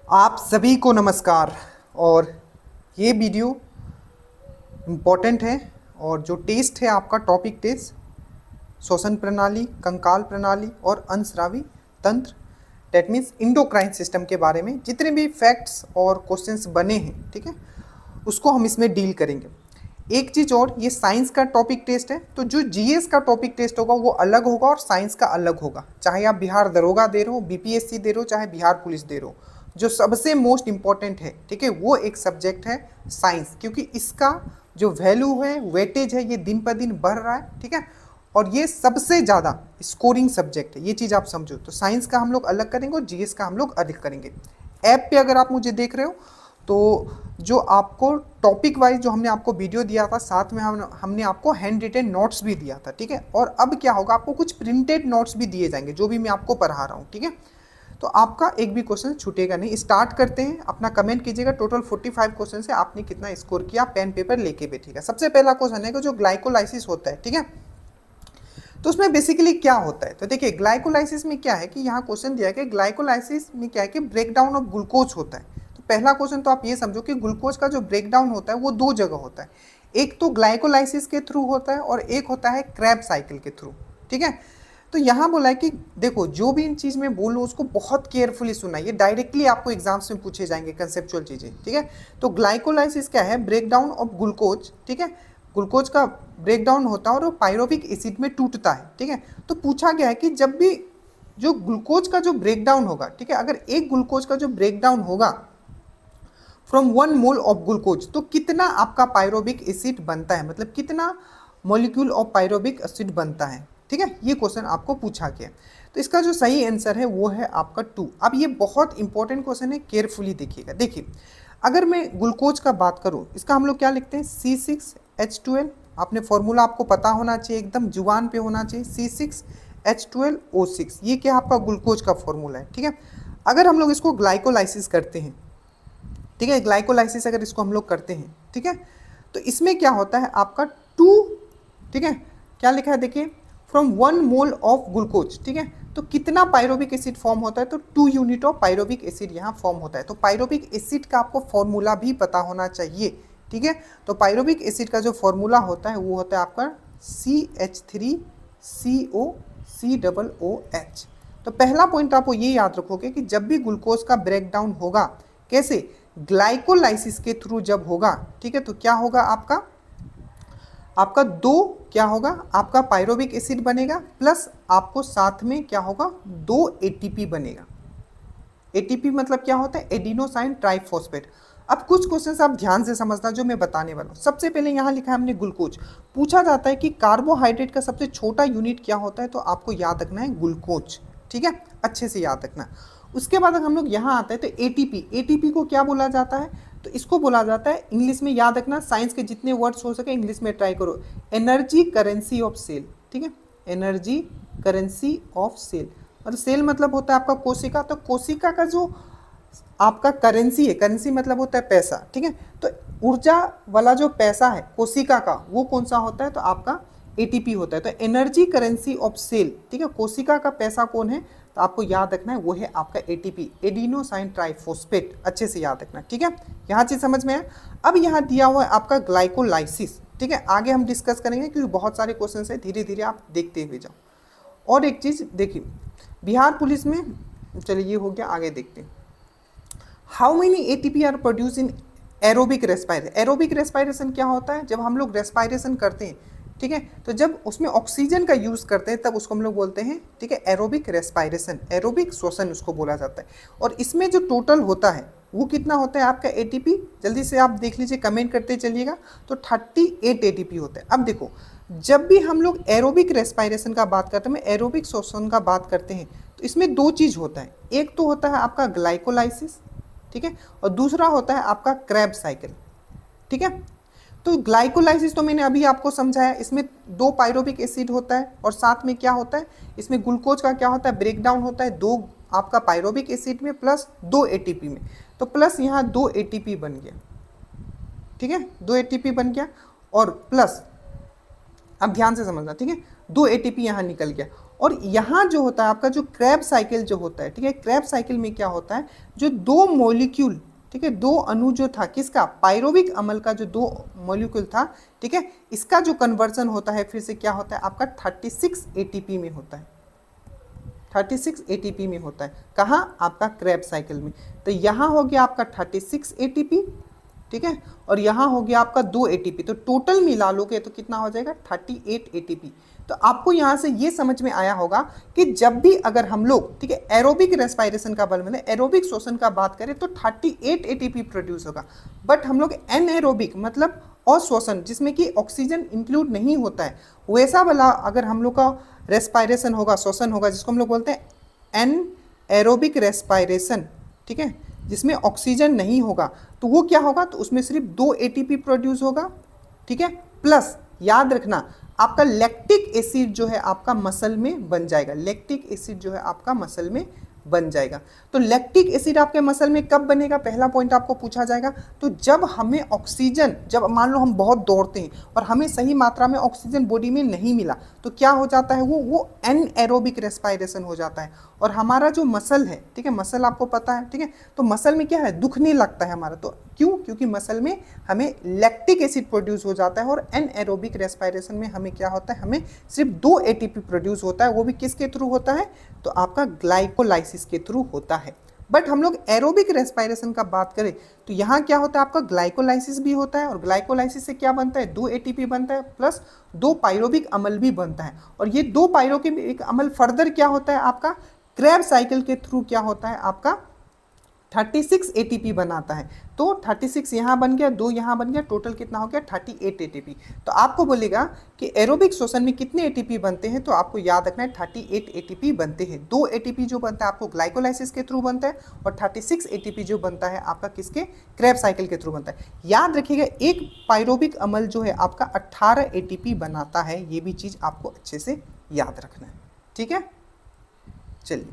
आप सभी को नमस्कार। और ये वीडियो इम्पोर्टेंट है। और जो टेस्ट है आपका टॉपिक टेस्ट श्वसन प्रणाली, कंकाल प्रणाली और अंतस्रावी तंत्र, डेट मीन्स इंडोक्राइन सिस्टम के बारे में जितने भी फैक्ट्स और क्वेश्चंस बने हैं, ठीक है, उसको हम इसमें डील करेंगे। एक चीज़ और, ये साइंस का टॉपिक टेस्ट है, तो जो जीएस का टॉपिक टेस्ट होगा वो अलग होगा और साइंस का अलग होगा। चाहे आप बिहार दरोगा दे रहे हो, बीपीएससी दे रहे हो, चाहे बिहार पुलिस दे रहे हो, जो सबसे मोस्ट इंपॉर्टेंट है, ठीक है, वो एक सब्जेक्ट है साइंस, क्योंकि इसका जो वैल्यू है, वेटेज है, ये दिन पर दिन बढ़ रहा है, ठीक है, और ये सबसे ज़्यादा स्कोरिंग सब्जेक्ट है। ये चीज़ आप समझो। तो साइंस का हम लोग अलग करेंगे और जीएस का हम लोग अलग करेंगे। ऐप पे अगर आप मुझे देख रहे हो तो जो आपको टॉपिक वाइज जो हमने आपको वीडियो दिया था, साथ में हमने आपको हैंड रिटेन नोट्स भी दिया था, ठीक है। और अब क्या होगा, आपको कुछ प्रिंटेड नोट्स भी दिए जाएंगे जो भी मैं आपको पढ़ा रहा हूँ, ठीक है। तो आपका एक भी क्वेश्चन छूटेगा नहीं। स्टार्ट करते हैं, अपना कमेंट कीजिएगा। टोटल 45 क्वेश्चन से आपने कितना स्कोर किया, पेन पेपर लेके बैठिएगा। सबसे पहला क्वेश्चन है कि जो ग्लाइकोलाइसिस होता है, ठीक है, तो उसमें बेसिकली क्या होता है। तो देखिए, ग्लाइकोलाइसिस में क्या है कि यहाँ क्वेश्चन दिया है कि ग्लाइकोलाइसिस में क्या है कि ब्रेकडाउन ऑफ ग्लूकोज होता है। तो पहला क्वेश्चन तो आप ये समझो कि ग्लूकोज का जो ब्रेकडाउन होता है वो दो जगह होता है। एक तो ग्लाइकोलाइसिस के थ्रू होता है और एक होता है क्रैब साइकिल के थ्रू, ठीक है। तो यहाँ बोला है कि देखो, जो भी इन चीज़ में बोलूँ उसको बहुत केयरफुली सुना। ये डायरेक्टली आपको एग्जाम्स में पूछे जाएंगे कंसेप्चुअल चीज़ें, ठीक है। तो ग्लाइकोलाइसिस क्या है, ब्रेकडाउन ऑफ ग्लूकोज, ठीक है। ग्लूकोज का ब्रेकडाउन होता है और वो पायरोविक एसिड में टूटता है, ठीक है। तो पूछा गया है कि जब भी जो ग्लूकोज का जो ब्रेकडाउन होगा, ठीक है, अगर एक ग्लूकोज का जो ब्रेकडाउन होगा फ्रॉम 1 मोल ऑफ ग्लूकोज, तो कितना आपका पायरोविक एसिड बनता है, मतलब कितना मॉलिक्यूल ऑफ पायरोविक एसिड बनता है, ठीक है। ये क्वेश्चन आपको पूछा गया। तो इसका जो सही आंसर है वो है आपका 2। अब ये बहुत इंपॉर्टेंट क्वेश्चन है, केयरफुली देखिएगा। देखिए, अगर मैं ग्लूकोज का बात करूँ, इसका हम लोग क्या लिखते हैं, C6H12। आपने फॉर्मूला आपको पता होना चाहिए, एकदम जुबान पे होना चाहिए, C6H12O6। ये क्या आपका ग्लूकोज का फॉर्मूला है, ठीक है। अगर हम लोग इसको ग्लाइकोलाइसिस करते हैं, ठीक है, ग्लाइकोलाइसिस अगर इसको हम लोग करते हैं, ठीक है, तो इसमें क्या होता है आपका 2, ठीक है, क्या लिखा है देखिए, फ्रॉम 1 मोल ऑफ ग्लूकोज, ठीक है। तो कितना पायरोविक एसिड फॉर्म होता है, तो 2 यूनिट ऑफ पायरोविक एसिड यहाँ फॉर्म होता है। तो पायरोविक एसिड का आपको फॉर्मूला भी पता होना चाहिए, ठीक है। तो पायरोविक एसिड का जो फॉर्मूला होता है वो होता है आपका CH3COCOOH। तो पहला पॉइंट आपको ये याद रखोगे कि जब भी ग्लूकोज का ब्रेकडाउन होगा, कैसे, ग्लाइकोलाइसिस के थ्रू जब होगा, ठीक है, तो क्या होगा आपका दो, क्या होगा, आपका पायरोविक एसिड बनेगा, प्लस आपको साथ में क्या होगा, 2 ATP बनेगा। ATP मतलब क्या होता है, एडिनोसाइन ट्राइफॉस्फेट। अब कुछ क्वेश्चंस आप ध्यान से समझना जो मैं बताने वाला हूँ। सबसे पहले यहाँ लिखा है हमने ग्लूकोज। पूछा जाता है कि कार्बोहाइड्रेट का सबसे छोटा यूनिट क्या होता है, तो आपको याद रखना है ग्लूकोज, ठीक है, अच्छे से याद रखना। उसके बाद हम लोग यहाँ आते हैं तो ATP को क्या बोला जाता है, तो इसको बोला जाता है, इंग्लिश में याद रखना, साइंस के जितने वर्ड्स हो सके इंग्लिश में ट्राई करो, एनर्जी करेंसी ऑफ सेल, ठीक है, एनर्जी करेंसी ऑफ सेल। मतलब सेल मतलब होता है आपका कोशिका, तो कोशिका का जो आपका करेंसी है, करेंसी मतलब होता है पैसा, ठीक है। तो ऊर्जा वाला जो पैसा है कोशिका का, वो कौन सा होता है, तो आपका ATP होता है। तो एनर्जी करेंसी ऑफ सेल, ठीक है, कोशिका का पैसा कौन है, तो आपको याद रखना है वो है आपका ATP, एडिनोसाइन ट्राइफॉस्फेट। अच्छे से याद रखना, ठीक है, यहाँ चीज़ समझ में आया। अब यहाँ दिया हुआ है आपका ग्लाइकोलाइसिस, ठीक है, आगे हम डिस्कस करेंगे क्योंकि बहुत सारे क्वेश्चन है, धीरे धीरे आप देखते हुए जाओ। और एक चीज़ देखिए, बिहार पुलिस में, चलिए ये हो गया, आगे देखते हैं। How many ATP are produce in aerobic respiration. Aerobic respiration क्या होता है, जब हम लोग रेस्पायरेशन करते हैं, ठीक है, तो जब उसमें ऑक्सीजन का यूज़ करते हैं तब उसको हम लोग बोलते हैं, ठीक है, एरोबिक रेस्पायरेशन, एरोबिक श्वसन उसको बोला जाता है। और इसमें जो टोटल होता है वो कितना होता है आपका ATP, जल्दी से आप देख लीजिए, कमेंट करते चलिएगा। तो 38 ATP होता है। अब देखो, जब भी हम लोग एरोबिक रेस्पायरेशन का बात करते हैं, एरोबिक श्वसन का बात करते हैं, तो इसमें दो चीज़ होता है। एक तो होता है आपका ग्लाइकोलाइसिस, ठीक है, और दूसरा होता है आपका क्रैब साइकिल, ठीक है। तो ग्लाइकोलाइसिस तो मैंने अभी आपको समझाया, इसमें 2 पायरोविक एसिड होता है और साथ में क्या होता है, इसमें ग्लूकोज का क्या होता है, ब्रेकडाउन होता है 2 आपका पायरोविक एसिड में प्लस 2 ATP में। तो प्लस यहाँ 2 ATP बन गया, ठीक है, 2 ATP बन गया, और प्लस, अब ध्यान से समझना, ठीक है, 2 ATP यहाँ निकल गया, और यहाँ जो होता है आपका जो क्रैब साइकिल जो होता है, ठीक है, क्रैब साइकिल में क्या होता है, जो दो मॉलिक्यूल, ठीक है, दो अणु जो था किसका, पायरोविक अम्ल का जो दो मॉलिक्यूल था, ठीक है, इसका जो कन्वर्जन होता है फिर से क्या होता है आपका 36 एटीपी में होता है, 36 एटीपी में होता है। कहाँ, आपका क्रैब साइकिल में। तो यहाँ हो गया आपका 36 एटीपी, ठीक है, और यहाँ हो गया आपका 2 एटीपी, तो टोटल मिला लोगे तो कितना हो जाएगा 38 एटीपी। तो आपको यहाँ से ये समझ में आया होगा कि जब भी अगर हम लोग, ठीक है, एरोबिक रेस्पायरेशन का बल मतलब एरोबिक श्वसन का बात करें तो 38 एटीपी प्रोड्यूस होगा। बट हम लोग एनएरोबिक मतलब अश्वसन जिसमें कि ऑक्सीजन इंक्लूड नहीं होता है, वैसा वाला अगर हम लोग का रेस्पायरेशन होगा, श्वसन होगा, जिसको हम लोग बोलते हैं एन एरोबिक रेस्पायरेशन, ठीक है, जिसमें ऑक्सीजन नहीं होगा, तो वो क्या होगा, तो उसमें सिर्फ 2 एटीपी प्रोड्यूस होगा, ठीक है, प्लस याद रखना आपका लैक्टिक एसिड जो है आपका मसल में बन जाएगा, लैक्टिक एसिड जो है आपका मसल में बन जाएगा। तो लैक्टिक एसिड आपके मसल में कब बनेगा, पहला पॉइंट आपको पूछा जाएगा, तो जब हमें ऑक्सीजन, जब मान लो हम बहुत दौड़ते हैं और हमें सही मात्रा में ऑक्सीजन बॉडी में नहीं मिला, तो क्या हो जाता है, वो एनएरोबिक रेस्पायरेशन हो जाता है और हमारा जो मसल है, ठीक है, मसल आपको पता है, ठीक है, तो मसल में क्या है, दुखने लगता है हमारा। तो क्यों, क्योंकि मसल में हमें लैक्टिक एसिड प्रोड्यूस हो जाता है और एनएरोबिक रेस्पायरेशन में हमें क्या होता है, हमें सिर्फ 2 एटीपी प्रोड्यूस होता है, वो भी किसके थ्रू होता है, तो आपका ग्लाइकोलाइसिस के थ्रू होता है। बट हम लोग एरोबिक रेस्पायरेशन का बात करें तो यहाँ क्या होता है, आपका ग्लाइकोलाइसिस भी होता है और ग्लाइकोलाइसिस से क्या बनता है, 2 एटीपी बनता है प्लस 2 पायरोबिक अम्ल भी बनता है। और ये 2 पायरोबिक अम्ल फर्दर क्या होता है आपका क्रैब साइकिल के थ्रू क्या होता है आपका 36 एटीपी बनाता है। तो 36 यहाँ बन गया, 2 यहाँ बन गया, टोटल कितना हो गया 38 एटीपी। तो आपको बोलेगा कि एरोबिक श्वसन में कितने एटीपी बनते हैं, तो आपको याद रखना है 38 एटीपी बनते हैं। 2 एटीपी जो बनता है आपको ग्लाइकोलाइसिस के थ्रू बनता है और 36 एटीपी जो बनता है आपका किसके, क्रैब साइकिल के थ्रू बनता है। याद रखिएगा एक पायरोबिक अम्ल जो है आपका 18 एटीपी बनाता है, ये भी चीज़ आपको अच्छे से याद रखना है, ठीक है। चलिए,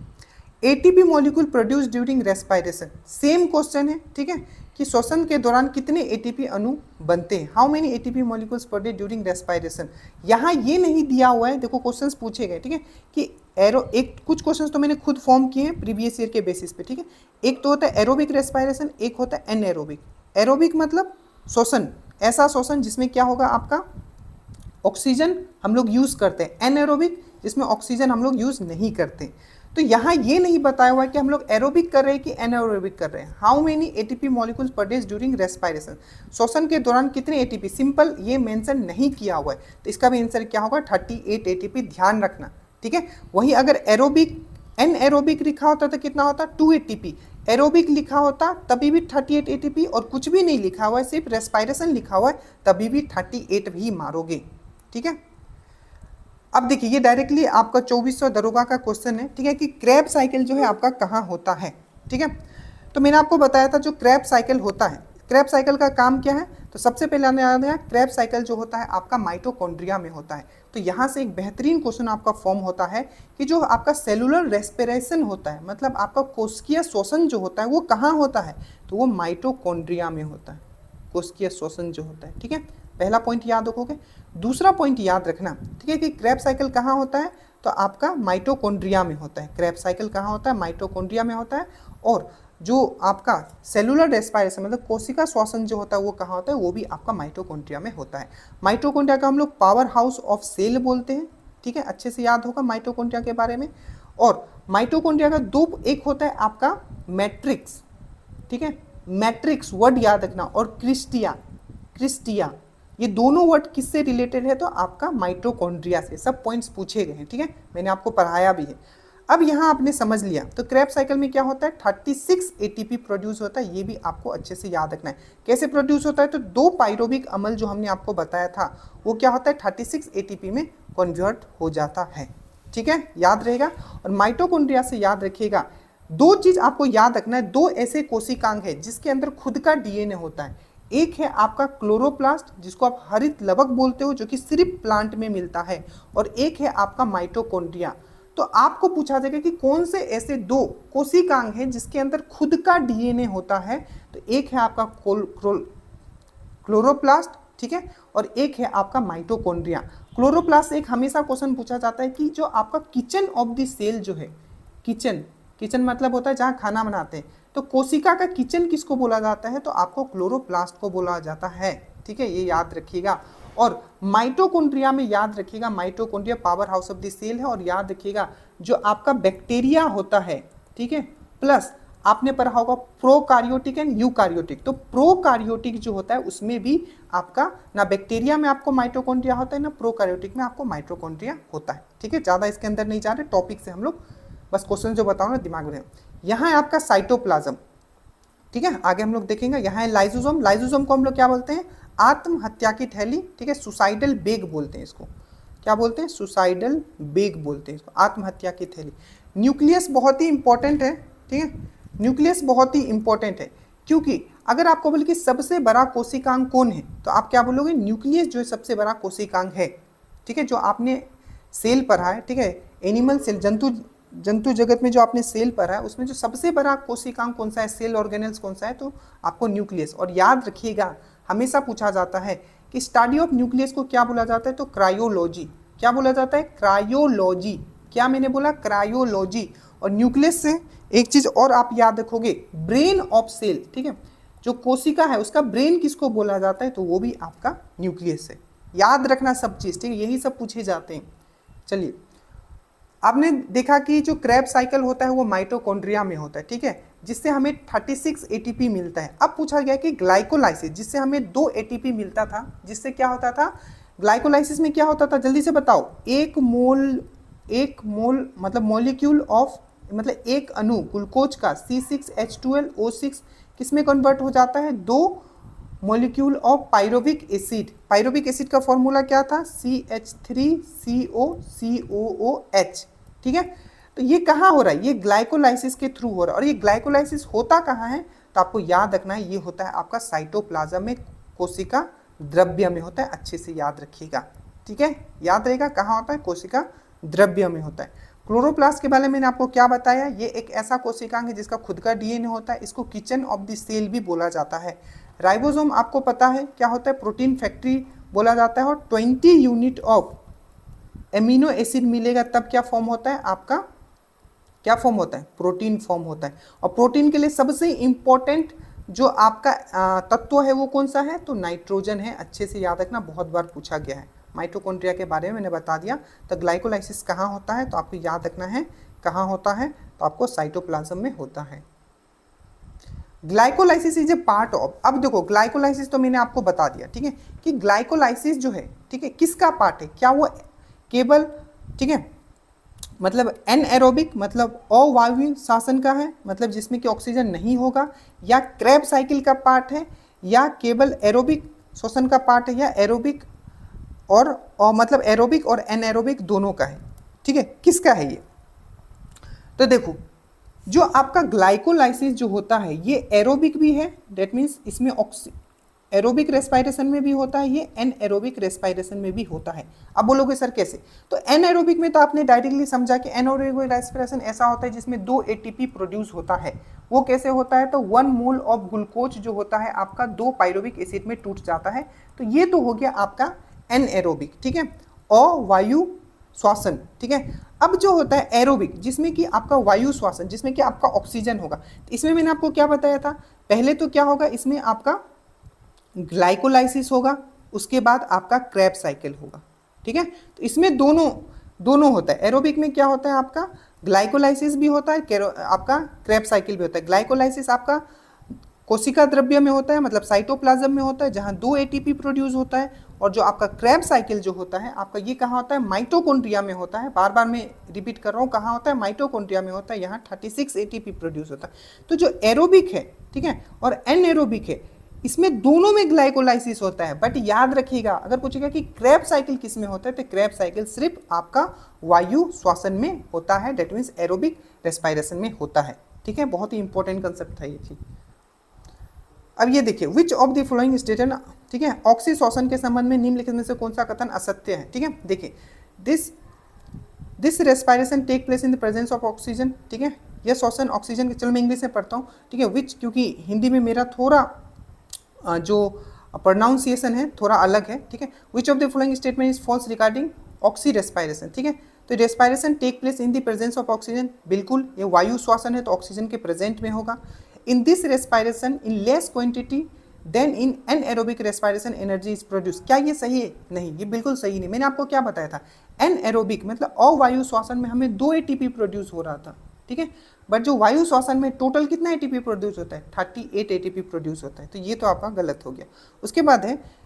ATP molecule produce during respiration, same question है, ठीक है, कि श्वसन के दौरान कितने एटीपी अणु बनते हैं, how many ATP molecules produce during respiration. यहाँ ये नहीं दिया हुआ है, देखो क्वेश्चंस पूछे गए, ठीक है, कि एक कुछ क्वेश्चंस तो मैंने खुद फॉर्म किए हैं प्रीवियस ईयर के बेसिस पे, ठीक है। एक तो होता है एरोबिक रेस्पायरेशन, एक होता है एनएरोबिक। एरोबिक मतलब श्वसन, ऐसा श्वसन जिसमें क्या होगा आपका ऑक्सीजन हम लोग यूज़ करते हैं, एनएरोबिक जिसमें ऑक्सीजन हम लोग यूज़ नहीं करते। तो यहाँ ये नहीं बताया हुआ है कि हम लोग एरोबिक कर रहे हैं कि एनाएरोबिक कर रहे हैं। How many ATP molecules produce during respiration, श्वसन के दौरान कितने एटीपी, सिंपल ये मेंशन नहीं किया हुआ है, तो इसका भी आंसर क्या होगा 38 एटीपी, ध्यान रखना, ठीक है। वहीं अगर एरोबिक एनएरोबिक लिखा होता तो कितना होता 2 एटीपी, एरोबिक लिखा होता तभी भी 38 एटीपी, और कुछ भी नहीं लिखा हुआ है सिर्फ रेस्पायरेशन लिखा हुआ है तभी भी 38 भी मारोगे, ठीक है। अब देखिए ये डायरेक्टली आपका 2400 दरोगा का क्वेश्चन है, ठीक है, कि क्रैब साइकिल जो है आपका कहाँ होता है, ठीक है। तो मैंने आपको बताया था जो क्रैब साइकिल होता है, क्रैब साइकिल का काम क्या है, तो सबसे पहले आने याद है क्रैब साइकिल जो होता है आपका माइटोकॉन्ड्रिया में होता है। तो यहाँ से एक बेहतरीन क्वेश्चन आपका फॉर्म होता है कि जो आपका सेलुलर रेस्पिरेशन होता है, मतलब आपका कोशिकीय श्वसन जो होता है वो कहाँ होता है, तो वो माइटोकॉन्ड्रिया में होता है, कोशिकीय श्वसन जो होता है, ठीक है। पहला पॉइंट याद रखोगे। दूसरा पॉइंट याद रखना, ठीक है, कि क्रैब साइकिल कहाँ होता है, तो आपका माइटोकॉन्ड्रिया में होता है। क्रैब साइकिल कहाँ होता है, माइटोकॉन्ड्रिया में होता है। और जो आपका सेलुलर रेस्पायरेशन मतलब कोशिका श्वसन जो होता है वो कहाँ होता है, वो भी आपका माइटोकॉन्ड्रिया में होता है। माइटोकॉन्ड्रिया का हम लोग पावर हाउस ऑफ सेल बोलते हैं, ठीक है, अच्छे से याद होगा माइटोकॉन्ड्रिया के बारे में। और माइटोकॉन्ड्रिया का दो, एक होता है आपका मैट्रिक्स, ठीक है, मैट्रिक्स वर्ड याद रखना, और क्रिस्टिया, ये दोनों वर्ड किससे रिलेटेड है, तो आपका माइटोकॉन्ड्रिया से। सब पॉइंट्स पूछे गए हैं, ठीक है, मैंने आपको पढ़ाया भी है। अब यहाँ आपने समझ लिया, तो क्रैब साइकिल में क्या होता है 36 एटीपी प्रोड्यूस होता है, ये भी आपको अच्छे से याद रखना है। कैसे प्रोड्यूस होता है, तो 2 पायरोबिक अम्ल जो हमने आपको बताया था वो क्या होता है 36 एटीपी में कन्वर्ट हो जाता है, ठीक है, याद रहेगा। और माइटोकॉन्ड्रिया से याद रखिएगा 2 चीज़ आपको याद रखना है, 2 ऐसे कोशिकांग है जिसके अंदर खुद का डीएनए होता है। एक है आपका क्लोरोप्लास्ट जिसको आप हरित लवक बोलते हो, जो कि सिर्फ प्लांट में मिलता है, और एक है आपका माइटोकॉन्ड्रिया। तो आपको पूछा जाएगा कि कौन से ऐसे 2 कोशिकांग हैं जिसके अंदर खुद का डीएनए होता है, तो एक है आपका क्लोरोप्लास्ट, ठीक है, और एक है आपका माइटोकॉन्ड्रिया। क्लोरोप्लास्ट एक हमेशा क्वेश्चन पूछा जाता है कि जो आपका किचन ऑफ द सेल जो है, किचन किचन मतलब होता है जहाँ खाना बनाते हैं, तो कोशिका का किचन किसको बोला जाता है, तो आपको क्लोरोप्लास्ट को बोला जाता है। ठीक है, ये याद रखिएगा। और माइटोकॉन्ड्रिया में याद रखिएगा, mitochondria power house of the cell है। और याद रखिएगा जो आपका बैक्टीरिया होता है, ठीक है, प्लस आपने पढ़ा होगा प्रोकार्योटिक एंड यूकार्योटिक। तो प्रोकार्योटिक जो होता है उसमें भी आपका ना बैक्टीरिया में आपको माइटोकॉन्ड्रिया होता है, ना प्रोकार्योटिक में आपको माइटोकॉन्ड्रिया होता है। ठीक है, ज़्यादा इसके अंदर नहीं जा रहे, टॉपिक से हम लोग बस क्वेश्चन जो बताओ ना दिमाग में। यहाँ है आपका साइटोप्लाज्म, ठीक है, आगे हम लोग देखेंगे। यहाँ है लाइसोसोम। लाइसोसोम को हम लोग क्या बोलते हैं, आत्महत्या की थैली। ठीक है, सुसाइडल बेग बोलते हैं इसको, क्या बोलते हैं, सुसाइडल बेग बोलते हैं इसको, आत्महत्या की थैली। न्यूक्लियस बहुत ही इंपॉर्टेंट है। ठीक है, न्यूक्लियस बहुत ही इंपॉर्टेंट है, क्योंकि अगर आपको बोले कि सबसे बड़ा कोशिकांग कौन है, तो आप क्या बोलोगे, न्यूक्लियस जो है सबसे बड़ा कोशिकांग है। ठीक है, जो आपने सेल पढ़ा है, ठीक है, एनिमल सेल, जंतु जगत में जो आपने सेल पढ़ा है उसमें जो सबसे बड़ा कोशिकांग कौन सा है, सेल ऑर्गेनेल्स कौन सा है, तो आपको न्यूक्लियस। और याद रखिएगा हमेशा पूछा जाता है कि स्टडी ऑफ न्यूक्लियस को क्या बोला जाता है, तो क्रायोलॉजी। क्या बोला जाता है, क्रायोलॉजी। क्या मैंने बोला, क्रायोलॉजी। और न्यूक्लियस से एक चीज और आप याद रखोगे, ब्रेन ऑफ सेल। ठीक है, जो कोशिका है उसका ब्रेन किसको बोला जाता है, तो वो भी आपका न्यूक्लियस है। याद रखना सब चीज, ठीक है, यही सब पूछे जाते हैं। चलिए, आपने देखा कि जो क्रेब साइकिल होता है वो माइटोकॉन्ड्रिया में होता है, ठीक है, जिससे हमें 36 एटीपी मिलता है। अब पूछा गया कि ग्लाइकोलाइसिस, जिससे हमें 2 एटीपी मिलता था, जिससे क्या होता था, ग्लाइकोलाइसिस में क्या होता था, जल्दी से बताओ। एक मोल मतलब मॉलिक्यूल ऑफ, मतलब एक अणु ग्लूकोज का C6H12O6 किस में कन्वर्ट हो जाता है, 2 molecule of pyruvic acid. Pyruvic acid का फॉर्मूला क्या था, CH3COCOOH। ठीक है, तो ये कहाँ हो रहा है, ये ग्लाइकोलाइसिस के थ्रू हो रहा है। और ये ग्लाइकोलाइसिस होता कहाँ है, तो आपको याद रखना है, ये होता है आपका साइटोप्लाज्म में, कोशिका द्रव्य में होता है। अच्छे से याद रखिएगा, ठीक है, याद रहेगा कहाँ होता है, कोशिका द्रव्य में होता है। क्लोरोप्लास्ट के बारे में मैंने आपको क्या बताया, ये एक ऐसा कोशिकांग है जिसका खुद का डीएनए होता है, इसको किचन ऑफ द सेल भी बोला जाता है। राइबोसोम आपको पता है क्या होता है, प्रोटीन फैक्ट्री बोला जाता है। और 20 यूनिट ऑफ एमिनो एसिड मिलेगा तब क्या फॉर्म होता है, आपका क्या फॉर्म होता है, प्रोटीन फॉर्म होता है। और प्रोटीन के लिए सबसे इंपॉर्टेंट जो आपका तत्व है वो कौन सा है, तो नाइट्रोजन है। अच्छे से याद रखना, बहुत बार पूछा गया है। माइटोकॉन्ड्रिया के बारे में मैंने बता दिया। तो ग्लाइकोलाइसिस कहाँ होता है, तो आपको याद रखना है कहाँ होता है, तो आपको साइटोप्लाज्म में होता है। Glycolysis is a part of, अब देखो ग्लाइकोलाइसिस तो मैंने आपको बता दिया, ठीक है, कि ग्लाइकोलाइसिस जो है, ठीक है, किसका पार्ट है, क्या वो केवल, ठीक है, मतलब एनएरोबिक मतलब अवायवीय श्वसन का है, मतलब जिसमें कि ऑक्सीजन नहीं होगा, या क्रेब साइकिल का पार्ट है, या केवल एरोबिक श्वसन का पार्ट है, या एरोबिक और मतलब एरोबिक और एनएरोबिक दोनों का है। ठीक है, किसका है ये, तो देखो जो आपका ग्लाइकोलाइसिस जो होता है ये एरोबिक भी है, डेट मीन्स इसमें एरोबिक रेस्पायरेशन में भी होता है, ये एनएरोबिक रेस्पायरेशन में भी होता है। अब बोलोगे सर कैसे, तो एनएरोबिक में तो आपने डायरेक्टली समझा कि एनएरोबिक रेस्पिरेशन ऐसा होता है जिसमें 2 एटीपी प्रोड्यूस होता है। वो कैसे होता है, तो 1 मोल ऑफ ग्लूकोज जो होता है आपका 2 पायरोविक एसिड में टूट जाता है। तो ये तो हो गया आपका एनएरोबिक, ठीक है, अवायु श्वसन। ठीक है, अब जो होता है एरोबिक जिसमें कि आपका वायु श्वसन, जिसमें कि आपका ऑक्सीजन होगा, तो इसमें मैंने आपको क्या बताया था, पहले तो क्या होगा, इसमें आपका ग्लाइकोलाइसिस होगा, उसके बाद आपका क्रेब साइकिल होगा। ठीक है, तो इसमें दोनों होता है। एरोबिक में क्या होता है, आपका ग्लाइकोलाइसिस भी होता है, आपका क्रेब साइकिल भी होता है। ग्लाइकोलाइसिस आपका कोशिका द्रव्य में होता है, मतलब साइटोप्लाज्म में होता है, जहां 2 एटीपी प्रोड्यूस होता है। और जो आपका क्रेब साइकिल जो होता है आपका, ये कहाँ होता है, माइटोकॉन्ड्रिया में होता है। बार बार मैं रिपीट कर रहा हूँ, कहाँ होता है, माइटोकॉन्ड्रिया में होता है, यहाँ 36 एटीपी प्रोड्यूस होता है। तो जो एरोबिक है, ठीक है, और एनएरोबिक है, इसमें दोनों में ग्लाइकोलाइसिस होता है। बट याद रखिएगा, अगर पूछेगा कि क्रेब साइकिल किस में होता है, तो क्रेब साइकिल सिर्फ आपका वायु श्वसन में होता है, डेट मीन्स एरोबिक रेस्पायरेशन में होता है। ठीक है, बहुत ही इंपॉर्टेंट कंसेप्ट था ये चीज। अब ये देखिए, विच ऑफ द फॉलोइंग स्टेटमेंट, ठीक है, ऑक्सी श्वसन के संबंध में निम्नलिखित में से कौन सा कथन असत्य है। ठीक है, देखिए, this respiration take place in the presence of oxygen. ठीक है, यह श्वसन ऑक्सीजन के, चलो मैं इंग्लिश में पढ़ता हूँ, ठीक है, विच, क्योंकि हिंदी में मेरा थोड़ा जो प्रोनाउंसिएशन है थोड़ा अलग है, ठीक है। Which of the following statement is false regarding oxy respiration, ठीक है। तो respiration take place in the presence of oxygen, बिल्कुल ये वायु श्वासन है तो ऑक्सीजन के प्रेजेंट में होगा। In this respiration in less quantity than in anaerobic respiration energy is produce, क्या ये सही है? नहीं, ये बिल्कुल सही नहीं। मैंने आपको क्या बताया था, एनएरोबिक मतलब अवायु श्वासन में हमें 2 एटीपी प्रोड्यूस हो रहा था, ठीक है। बट जो वायु श्वासन में टोटल कितना एटीपी प्रोड्यूस होता है, 38 एटीपी प्रोड्यूस होता है, तो ये तो आपका गलत हो गया। उसके बाद है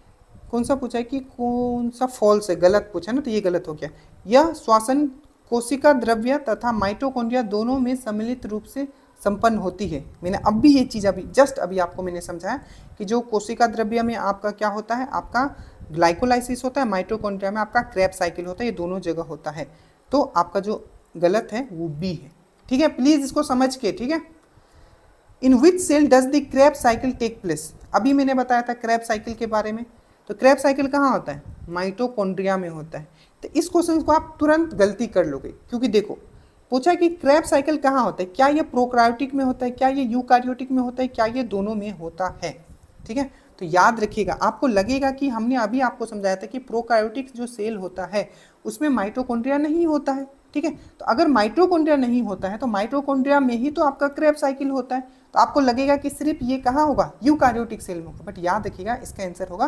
कौन सा पूछा है कि कौन सा फॉल्स है, गलत पूछा ना, तो ये गलत हो गया। यह श्वासन कोशिका द्रव्य तथा माइटोकॉन्ड्रिया दोनों में सम्मिलित रूप से संपन्न होती है। मैंने अब भी ये चीज़ अभी जस्ट अभी आपको मैंने समझाया कि जो कोशिका द्रव्य में आपका क्या होता है, आपका ग्लाइकोलाइसिस होता है, माइटोकॉन्ड्रिया में आपका क्रेब साइकिल होता है, ये दोनों जगह होता है। तो आपका जो गलत है वो बी है, ठीक है। प्लीज इसको समझ के, ठीक है। In which cell does the Krebs cycle take place, अभी मैंने बताया था क्रेब साइकिल के बारे में। तो क्रेब साइकिल कहाँ होता है, माइटोकॉन्ड्रिया में होता है। तो इस क्वेश्चन को आप तुरंत गलती कर लोगे, क्योंकि देखो पूछा कि क्रेब साइकिल कहाँ होता है, क्या ये प्रोकार्योटिक में होता है, क्या ये यूकार्योटिक में होता है, क्या ये दोनों में होता है, ठीक है। तो याद रखिएगा, आपको लगेगा कि हमने अभी आपको समझाया था कि प्रोकार्योटिक जो सेल होता है उसमें माइटोकॉन्ड्रिया नहीं होता है, ठीक है। तो अगर माइटोकॉन्ड्रिया नहीं होता है तो माइटोकॉन्ड्रिया में ही तो आपका क्रेब साइकिल होता है, तो आपको लगेगा कि सिर्फ ये कहाँ होगा, यूकार्योटिक सेल में होगा। बट याद रखिएगा इसका आंसर होगा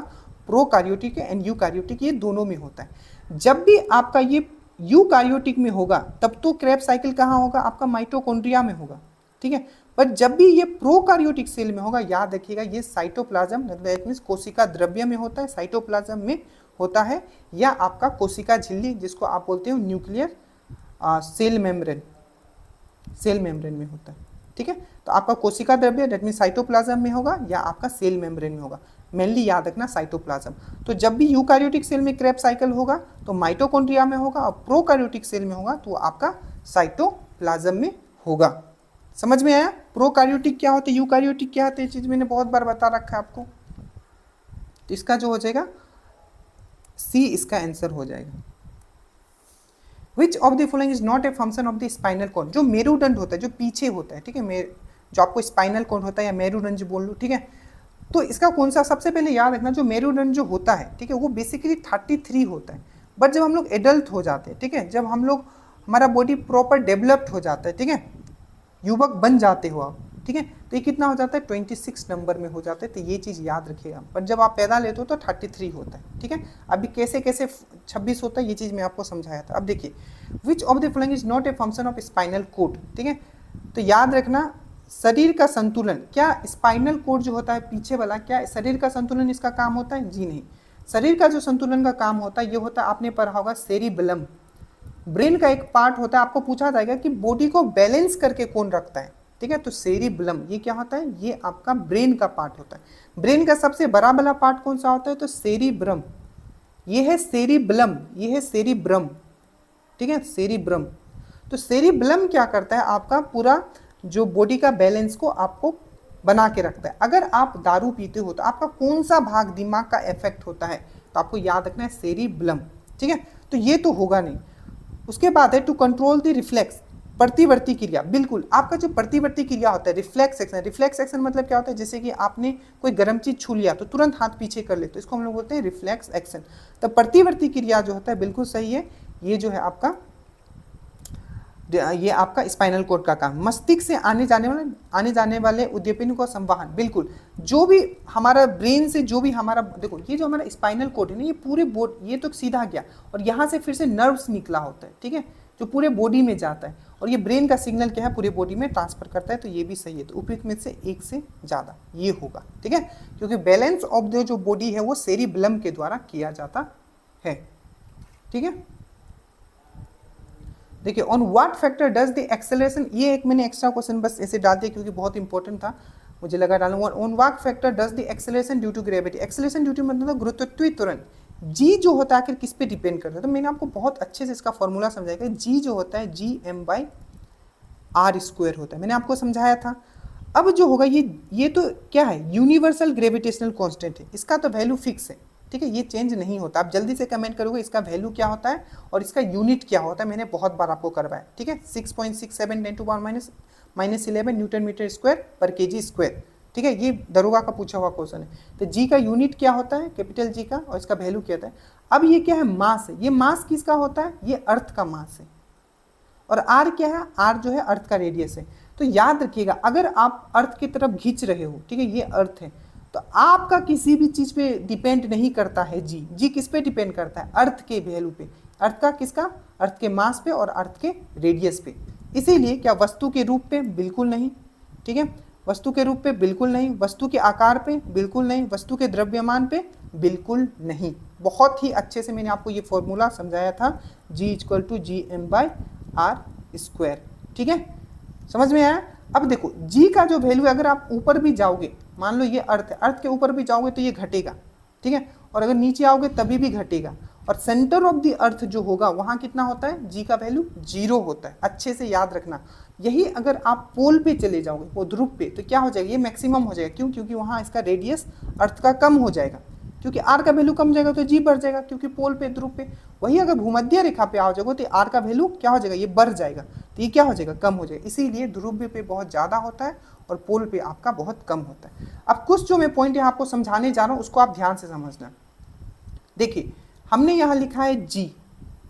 प्रोकार्योटिक एंड यूकार्योटिक, ये दोनों में होता है। जब भी आपका ये यूकार्योटिक में होगा तब तो क्रेब साइकिल कहाँ होगा, आपका माइटोकॉन्ड्रिया में होगा, ठीक है। पर जब भी ये प्रोकार्योटिक सेल में होगा, याद रखिएगा ये साइटोप्लाज्म दैट मींस कोशिका द्रव्य में होता है, साइटोप्लाज्म में होता है, या आपका कोशिका झिल्ली जिसको आप बोलते हो nuclear cell membrane, cell membrane में होता है, ठीक है। तो आपका कोशिका द्रव्य दैट मींस साइटोप्लाज्म में होगा या आपका सेल मेम्ब्रेन में होगा, मेनली याद रखना साइटोप्लाज्म। तो जब भी यूकार्योटिक सेल में क्रेब साइकिल होगा तो माइटोकॉन्ड्रिया में होगा, और प्रोकार्योटिक सेल में होगा तो आपका साइटोप्लाज्म में होगा। समझ में आया, प्रोकार्योटिक क्या होता है, यूकार्योटिक क्या होता है, ये चीज मैंने बहुत बार बता रखा है आपको। तो इसका जो हो जाएगा सी इसका आंसर हो जाएगा। Which of the following is not a function of the spinal cord, जो मेरुदंड होता है, जो पीछे होता है, ठीक है, जो आपको स्पाइनल कॉर्ड होता है या मेरुदंड बोल लो, ठीक है। तो इसका कौन सा, सबसे पहले याद रखना जो मेरुदंड जो होता है, ठीक है, वो बेसिकली 33 होता है। बट जब हम लोग एडल्ट हो जाते हैं, ठीक है, जब हम लोग हमारा बॉडी प्रॉपर डेवलप्ड हो जाता है, ठीक है, युवक बन जाते हो आप, ठीक है, तो ये कितना हो जाता है 26 नंबर में हो जाता है। तो ये चीज़ याद रखिएगा। पर जब आप पैदा लेते हो तो 33 होता है, ठीक है। अभी कैसे कैसे 26 होता है ये चीज़ मैं आपको समझाया था। अब देखिए विच of the following is not a function of spinal cord, ठीक है। तो याद रखना शरीर का संतुलन, क्या स्पाइनल कोड जो होता है पीछे वाला, क्या शरीर का संतुलन इसका काम होता है? जी नहीं। शरीर का जो संतुलन का काम होता है ये होता है, आपने पढ़ा होगा सेरिबेलम, ब्रेन का एक पार्ट होता है। आपको पूछा जाएगा कि बॉडी को बैलेंस करके कौन रखता है, ठीक है, तो सेरिबेलम ये क्या होता है, ये आपका ब्रेन का पार्ट होता है। ब्रेन का सबसे बड़ा वाला पार्ट कौन सा होता है, तो सेरिब्रम, ये है सेरिबेलम, ये है सेरिब्रम, ठीक है, सेरिब्रम। तो सेरिबेलम क्या करता है, आपका पूरा जो बॉडी का बैलेंस को आपको बना के रखता है। अगर आप दारू पीते हो तो आपका कौन सा भाग दिमाग का इफेक्ट होता है, तो आपको याद रखना है सेरिबेलम, ठीक है। तो ये तो होगा नहीं। उसके बाद है टू कंट्रोल द रिफ्लेक्स, प्रतिवर्ती क्रिया, बिल्कुल आपका जो प्रतिवर्ती क्रिया होता है रिफ्लेक्स एक्शन। रिफ्लेक्स एक्शन मतलब क्या होता है, जैसे कि आपने कोई गर्म चीज छू लिया तो तुरंत हाथ पीछे कर ले, तो इसको हम लोग बोलते हैं रिफ्लेक्स एक्शन। तो प्रतिवर्ती क्रिया जो होता है बिल्कुल सही है, ये जो है आपका, ये आपका स्पाइनल कोड का काम। मस्तिष्क से आने जाने वाले उद्दीपन को संवाहन, बिल्कुल जो भी हमारा ब्रेन से जो भी हमारा, देखो ये जो हमारा स्पाइनल कोड है ना, ये पूरे ये तो सीधा गया और यहाँ से फिर से नर्व्स निकला होता है, ठीक है, जो पूरे बॉडी में जाता है और ये ब्रेन का सिग्नल क्या है पूरे बॉडी में ट्रांसफर करता है। तो ये भी सही है। तो उपयुक्त में से एक से ज़्यादा ये होगा, ठीक है, क्योंकि बैलेंस ऑफ द जो बॉडी है वो सेरिबेलम के द्वारा किया जाता है, ठीक है। देखिए on what factor does the acceleration, ये एक मैंने एक्स्ट्रा क्वेश्चन बस ऐसे डाल दिया क्योंकि बहुत इंपॉर्टेंट था, मुझे लगा डालूंगा। On what factor does the acceleration due to gravity, acceleration due to मतलब गुरुत्वाकर्षण त्वरण, जी जो होता है आखिर किस पे डिपेंड करता है। तो मैंने आपको बहुत अच्छे से इसका फॉर्मूला समझाया, जी जो होता है Gm/r² होता है, मैंने आपको समझाया था। अब जो होगा ये तो क्या है, यूनिवर्सल ग्रेविटेशनल कांस्टेंट है, इसका तो वैल्यू फिक्स है, ठीक है, ये चेंज नहीं होता। आप जल्दी से कमेंट करोगे इसका वैल्यू क्या होता है और इसका यूनिट क्या होता है, मैंने बहुत बार आपको करवाया, ठीक है। 6.67 × 10⁻⁻11 न्यूटन मीटर स्क्वायर पर kg स्क्वायर, ठीक है, ये दरोगा का पूछा हुआ क्वेश्चन है। तो जी का यूनिट क्या होता है, कैपिटल जी का, और इसका वैल्यू क्या होता है। अब ये क्या है, मास है। ये मास किसका होता है, ये अर्थ का मास है। और आर क्या है, आर जो है अर्थ का रेडियस है। तो याद रखिएगा, अगर आप अर्थ की तरफ खींच रहे हो, ठीक है, ये अर्थ है, तो आपका किसी भी चीज पे डिपेंड नहीं करता है जी। जी किस पे डिपेंड करता है, अर्थ के वैल्यू पे। अर्थ का किसका, अर्थ के मास पे और अर्थ के रेडियस पे। इसीलिए क्या वस्तु के रूप पे, बिल्कुल नहीं, ठीक है, वस्तु के रूप पे बिल्कुल नहीं, वस्तु के आकार पे बिल्कुल नहीं, वस्तु के द्रव्यमान पे बिल्कुल नहीं। बहुत ही अच्छे से मैंने आपको ये फॉर्मूला समझाया था, G=Gm/r²। ठीक है, समझ में आया। अब देखो G का जो वैल्यू, अगर आप ऊपर भी जाओगे, मान लो ये अर्थ है, अर्थ के ऊपर भी जाओगे तो ये घटेगा, ठीक है, और अगर नीचे आओगे तभी भी घटेगा। और सेंटर ऑफ द अर्थ जो होगा वहां कितना होता है, जी का वैल्यू 0 होता है। अच्छे से याद रखना। यही अगर आप पोल पे चले जाओगे, वो ध्रुव पे, तो क्या हो जाएगा, ये मैक्सिमम हो जाएगा। क्यों, क्योंकि वहां इसका रेडियस अर्थ का कम हो जाएगा। क्योंकि आर का वैल्यू कम जाएगा तो जी बढ़ जाएगा, क्योंकि पोल पे, ध्रुव पे। वही अगर भूमध्य रेखा पे आ जाओगे तो आर का वैल्यू क्या हो जाएगा, ये बढ़ जाएगा, तो ये क्या हो जाएगा, कम हो जाएगा। इसीलिए ध्रुव पे बहुत ज़्यादा होता है और पोल पे आपका बहुत कम होता है। अब कुछ जो मैं पॉइंट यहाँ आपको समझाने जा रहा हूँ उसको आप ध्यान से समझना। देखिए हमने यहाँ लिखा है जी,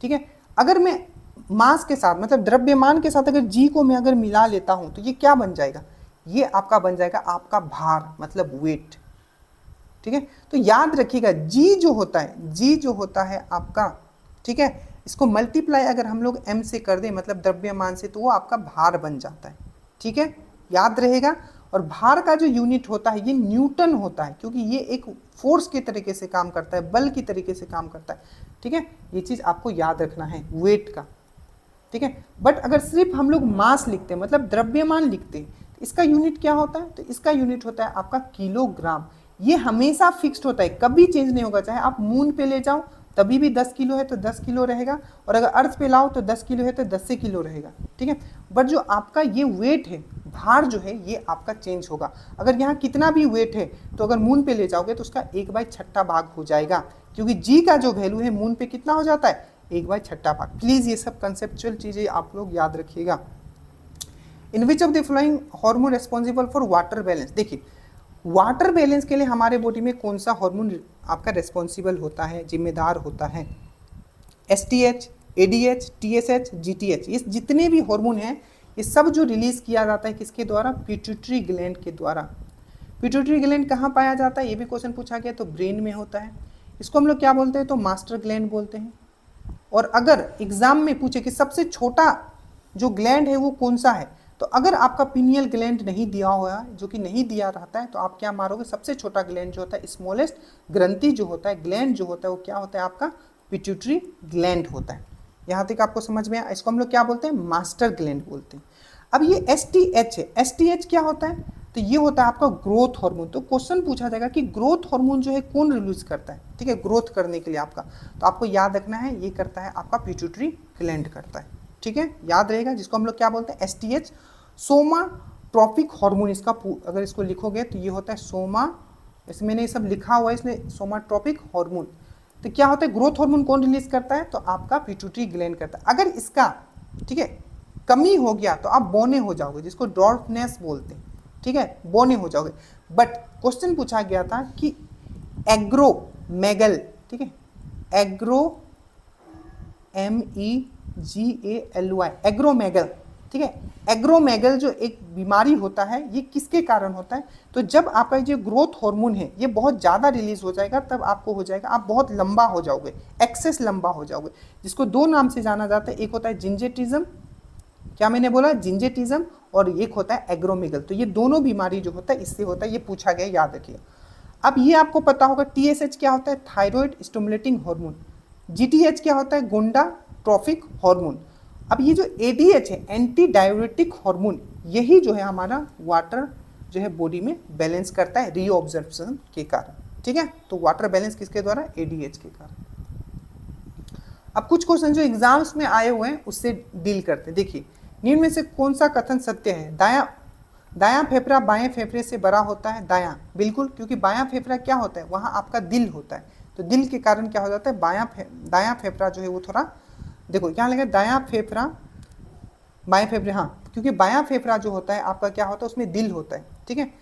ठीक है, अगर मैं मास के साथ, मतलब द्रव्यमान के साथ अगर जी को मैं अगर मिला लेता हूं तो ये क्या बन जाएगा, ये आपका बन जाएगा आपका भार, मतलब वेट। ठीक है, तो याद रखिएगा जी जो होता है, जी जो होता है आपका, ठीक है, इसको मल्टीप्लाई अगर हम लोग m से कर दें, मतलब द्रव्यमान से, तो वो आपका भार बन जाता है। ठीक है, याद रहेगा। और भार का जो यूनिट होता है ये न्यूटन होता है, क्योंकि ये एक फोर्स के तरीके से काम करता है, बल की तरीके से काम करता है। ठीक है, ये चीज़ आपको याद रखना है वेट का। ठीक है, बट अगर सिर्फ हम लोग मास लिखते हैं, मतलब द्रव्यमान लिखते हैं, तो इसका यूनिट क्या होता है, तो इसका यूनिट होता है आपका किलोग्राम। ये हमेशा फिक्स्ड होता है, कभी चेंज नहीं होगा। चाहे आप मून पे ले जाओ तभी भी 10 किलो है तो 10 किलो रहेगा, और अगर अर्थ पे लाओ तो 10 किलो है तो 10 से किलो रहेगा। ठीक है, बट जो आपका ये वेट है, भार जो है, ये आपका चेंज होगा। अगर यहाँ कितना भी वेट है तो अगर मून पे ले जाओगे तो उसका 1/6 भाग हो जाएगा, क्योंकि जी का जो वैल्यू है मून पे कितना हो जाता है, 1/6 भाग। प्लीज ये सब कंसेप्चुअल चीजें आप लोग याद रखिएगा। In which of the following hormone responsible for water balance. देखिए वाटर बैलेंस के लिए हमारे बॉडी में कौन सा हार्मोन आपका रेस्पॉन्सिबल होता है, जिम्मेदार होता है। STH, ADH, TSH, GTH, ये जितने भी हार्मोन हैं ये सब जो रिलीज किया जाता है किसके द्वारा, पिट्यूटरी ग्लैंड के द्वारा। पिट्यूटरी ग्लैंड कहाँ पाया जाता है, ये भी क्वेश्चन पूछा गया, तो ब्रेन में होता है। इसको हम लोग क्या बोलते हैं, तो मास्टर ग्लैंड बोलते हैं। और अगर एग्जाम में पूछे कि सबसे छोटा जो ग्लैंड है वो कौन सा है, तो अगर आपका पिनियल ग्लैंड नहीं दिया हुआ है, जो कि नहीं दिया रहता है, तो आप क्या मारोगे, सबसे छोटा ग्लैंड जो होता है, स्मॉलेस्ट ग्रंथि जो होता है, ग्लैंड जो होता है, वो क्या होता है आपका पिट्यूटरी ग्लैंड होता है। यहाँ तक आपको समझ में आया। इसको हम लोग क्या बोलते हैं, मास्टर ग्लैंड बोलते हैं। अब ये STH है, STH क्या होता है, तो ये होता है आपका ग्रोथ हार्मोन। तो क्वेश्चन पूछा जाएगा कि ग्रोथ हार्मोन जो है कौन रिलीज करता है, ठीक है, ग्रोथ करने के लिए आपका, तो आपको याद रखना है ये करता है आपका पिट्यूटरी ग्लैंड करता है। ठीक है, याद रहेगा, जिसको हम लोग क्या बोलते हैं, STH, सोमाट्रोपिक हार्मोन। इसका अगर इसको लिखोगे तो ये होता है सोमा, इसमें मैंने ये सब लिखा हुआ है इसमें, सोमाट्रोपिक हार्मोन। तो क्या होता है, ग्रोथ हार्मोन कौन रिलीज करता है, तो आपका पिट्यूटरी ग्लैंड करता है। अगर इसका, ठीक है, कमी हो गया तो आप बौने हो जाओगे, जिसको डॉर्फनेस बोलते हैं। ठीक है, बौने हो जाओगे। बट क्वेश्चन पूछा गया था कि एग्रोमेगल, ठीक है, MEGALY, एग्रोमेगल, ठीक है, एग्रोमेगल जो एक बीमारी होता है ये किसके कारण होता है, तो जब आपका जो ग्रोथ हार्मोन है ये बहुत ज़्यादा रिलीज हो जाएगा, तब आपको हो जाएगा, आप बहुत लंबा हो जाओगे, एक्सेस लंबा हो जाओगे, जिसको दो नाम से जाना जाता है। एक होता है जिंजेटिज्म, क्या मैंने बोला, जिंजेटिज्म, और एक होता है एग्रोमेगल। तो ये दोनों बीमारी जो होता है इससे होता है, ये पूछा गया, याद रखिए। अब ये आपको पता होगा TSH क्या होता है, थायराइड स्टिमुलेटिंग हार्मोन। GTH क्या होता है, गोनाडोट्रोपिक हार्मोन। अब ये जो ADH है, एंटी डाययूरेटिक हार्मोन, यही जो है हमारा वाटर जो है बॉडी में बैलेंस करता है रीऑब्जर्प्शन के कारण। ठीक है, तो वाटर बैलेंस किसके द्वारा, ADH के कारण। अब कुछ क्वेश्चन जो एग्जाम्स में आए हुए हैं उससे डील करते हैं। देखिए निम्न में से कौन सा कथन सत्य है, दायां फेफड़ा बाएं फेफड़े से बड़ा होता है, दायां, बिल्कुल, क्योंकि बायां फेफड़ा क्या होता है, वहां आपका दिल होता है, तो दिल के कारण क्या हो जाता है, दायां फेफड़ा जो है वो थोड़ा, देखो क्या लगे, दायां फेफड़ा बाएं फेफड़े, हाँ, क्योंकि बायां फेफड़ा जो होता है आपका क्या होता है, उसमें दिल होता है। ठीक है,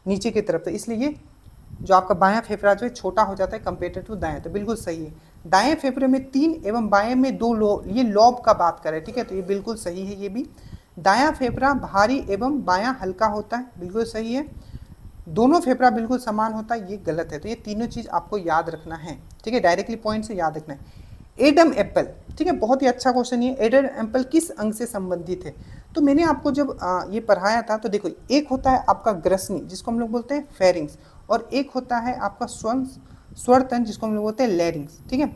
नीचे की तरफ, तो इसलिए ये जो आपका बायां फेफड़ा जो है छोटा हो जाता है कंपेयर टू दाएं, तो बिल्कुल सही है। दाएं फेफड़े में 3 एवं बाएं में 2 लोब, ये लॉब का बात करें, ठीक है, तो ये बिल्कुल सही है। ये भी दायां फेफड़ा भारी एवं बायां हल्का होता है, बिल्कुल सही है। दोनों फेफड़ा बिल्कुल समान होता है, ये गलत है। तो ये तीनों चीज़ आपको याद रखना है, ठीक है, डायरेक्टली पॉइंट से याद रखना है। एडम एप्पल, ठीक है, बहुत ही अच्छा क्वेश्चन ये। एडम एप्पल किस अंग से संबंधित है? तो मैंने आपको जब ये पढ़ाया था तो देखो, एक होता है आपका ग्रसनी जिसको हम लोग बोलते हैं फेरिंग्स, और एक होता है आपका स्वर तंत्र जिसको हम लोग बोलते हैं लैरिंग्स, ठीक है।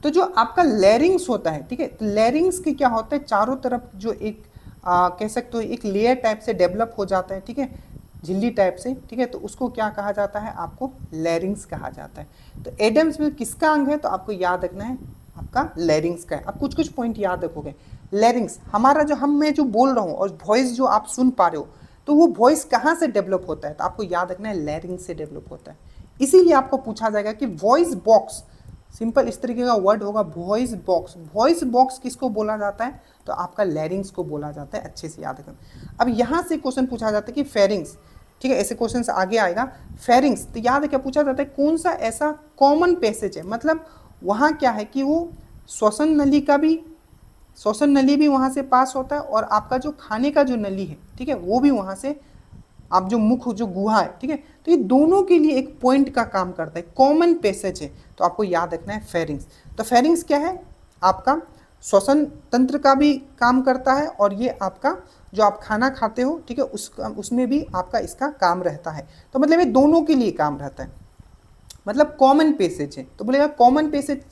तो जो आपका लैरिंग्स होता है, ठीक है, तो लैरिंग्स के क्या होता है, चारों तरफ जो एक कह सकते हो एक लेयर टाइप से डेवलप हो जाता है, ठीक है, झिल्ली टाइप से, ठीक है, तो उसको क्या कहा जाता है, आपको लैरिंग्स कहा जाता है। तो एडम्स में किसका अंग है, तो आपको याद रखना है आपका लैरिंग्स का है। अब कुछ कुछ पॉइंट याद रखोगे। लैरिंग्स हमारा जो मैं जो बोल रहा हूँ और वॉइस जो आप सुन पा रहे हो, तो वो वॉइस कहाँ से डेवलप होता है, तो आपको याद रखना है लैरिंग्स से डेवलप होता है। इसीलिए आपको पूछा जाएगा कि वॉइस बॉक्स, सिंपल इस तरीके का वर्ड होगा वॉइस बॉक्स। वॉइस बॉक्स किसको बोला जाता है, तो आपका लैरिंग्स को बोला जाता है, अच्छे से याद रखना। अब यहाँ से क्वेश्चन पूछा जाता है कि फेरिंग्स, ठीक है, ऐसे क्वेश्चन आगे आएगा। फेरिंग्स, तो याद है क्या पूछा जाता है, कौन सा ऐसा कॉमन पैसेज है, मतलब वहाँ क्या है कि वो श्वसन नली भी वहाँ से पास होता है, और आपका जो खाने का जो नली है, ठीक है, वो भी वहाँ से, आप जो मुख जो गुहा है, ठीक है, तो ये दोनों के लिए एक पॉइंट का काम करता है, कॉमन पैसेज है, तो आपको याद रखना है फेरिंग्स। तो फेरिंग्स क्या है, आपका श्वसन तंत्र का भी काम करता है, और ये आपका जो आप खाना खाते हो, ठीक है, उसमें भी आपका इसका काम रहता है। तो मतलब ये दोनों के लिए काम रहता है, मतलब कॉमन पैसेज है। तो बोलेगा कॉमन पैसेज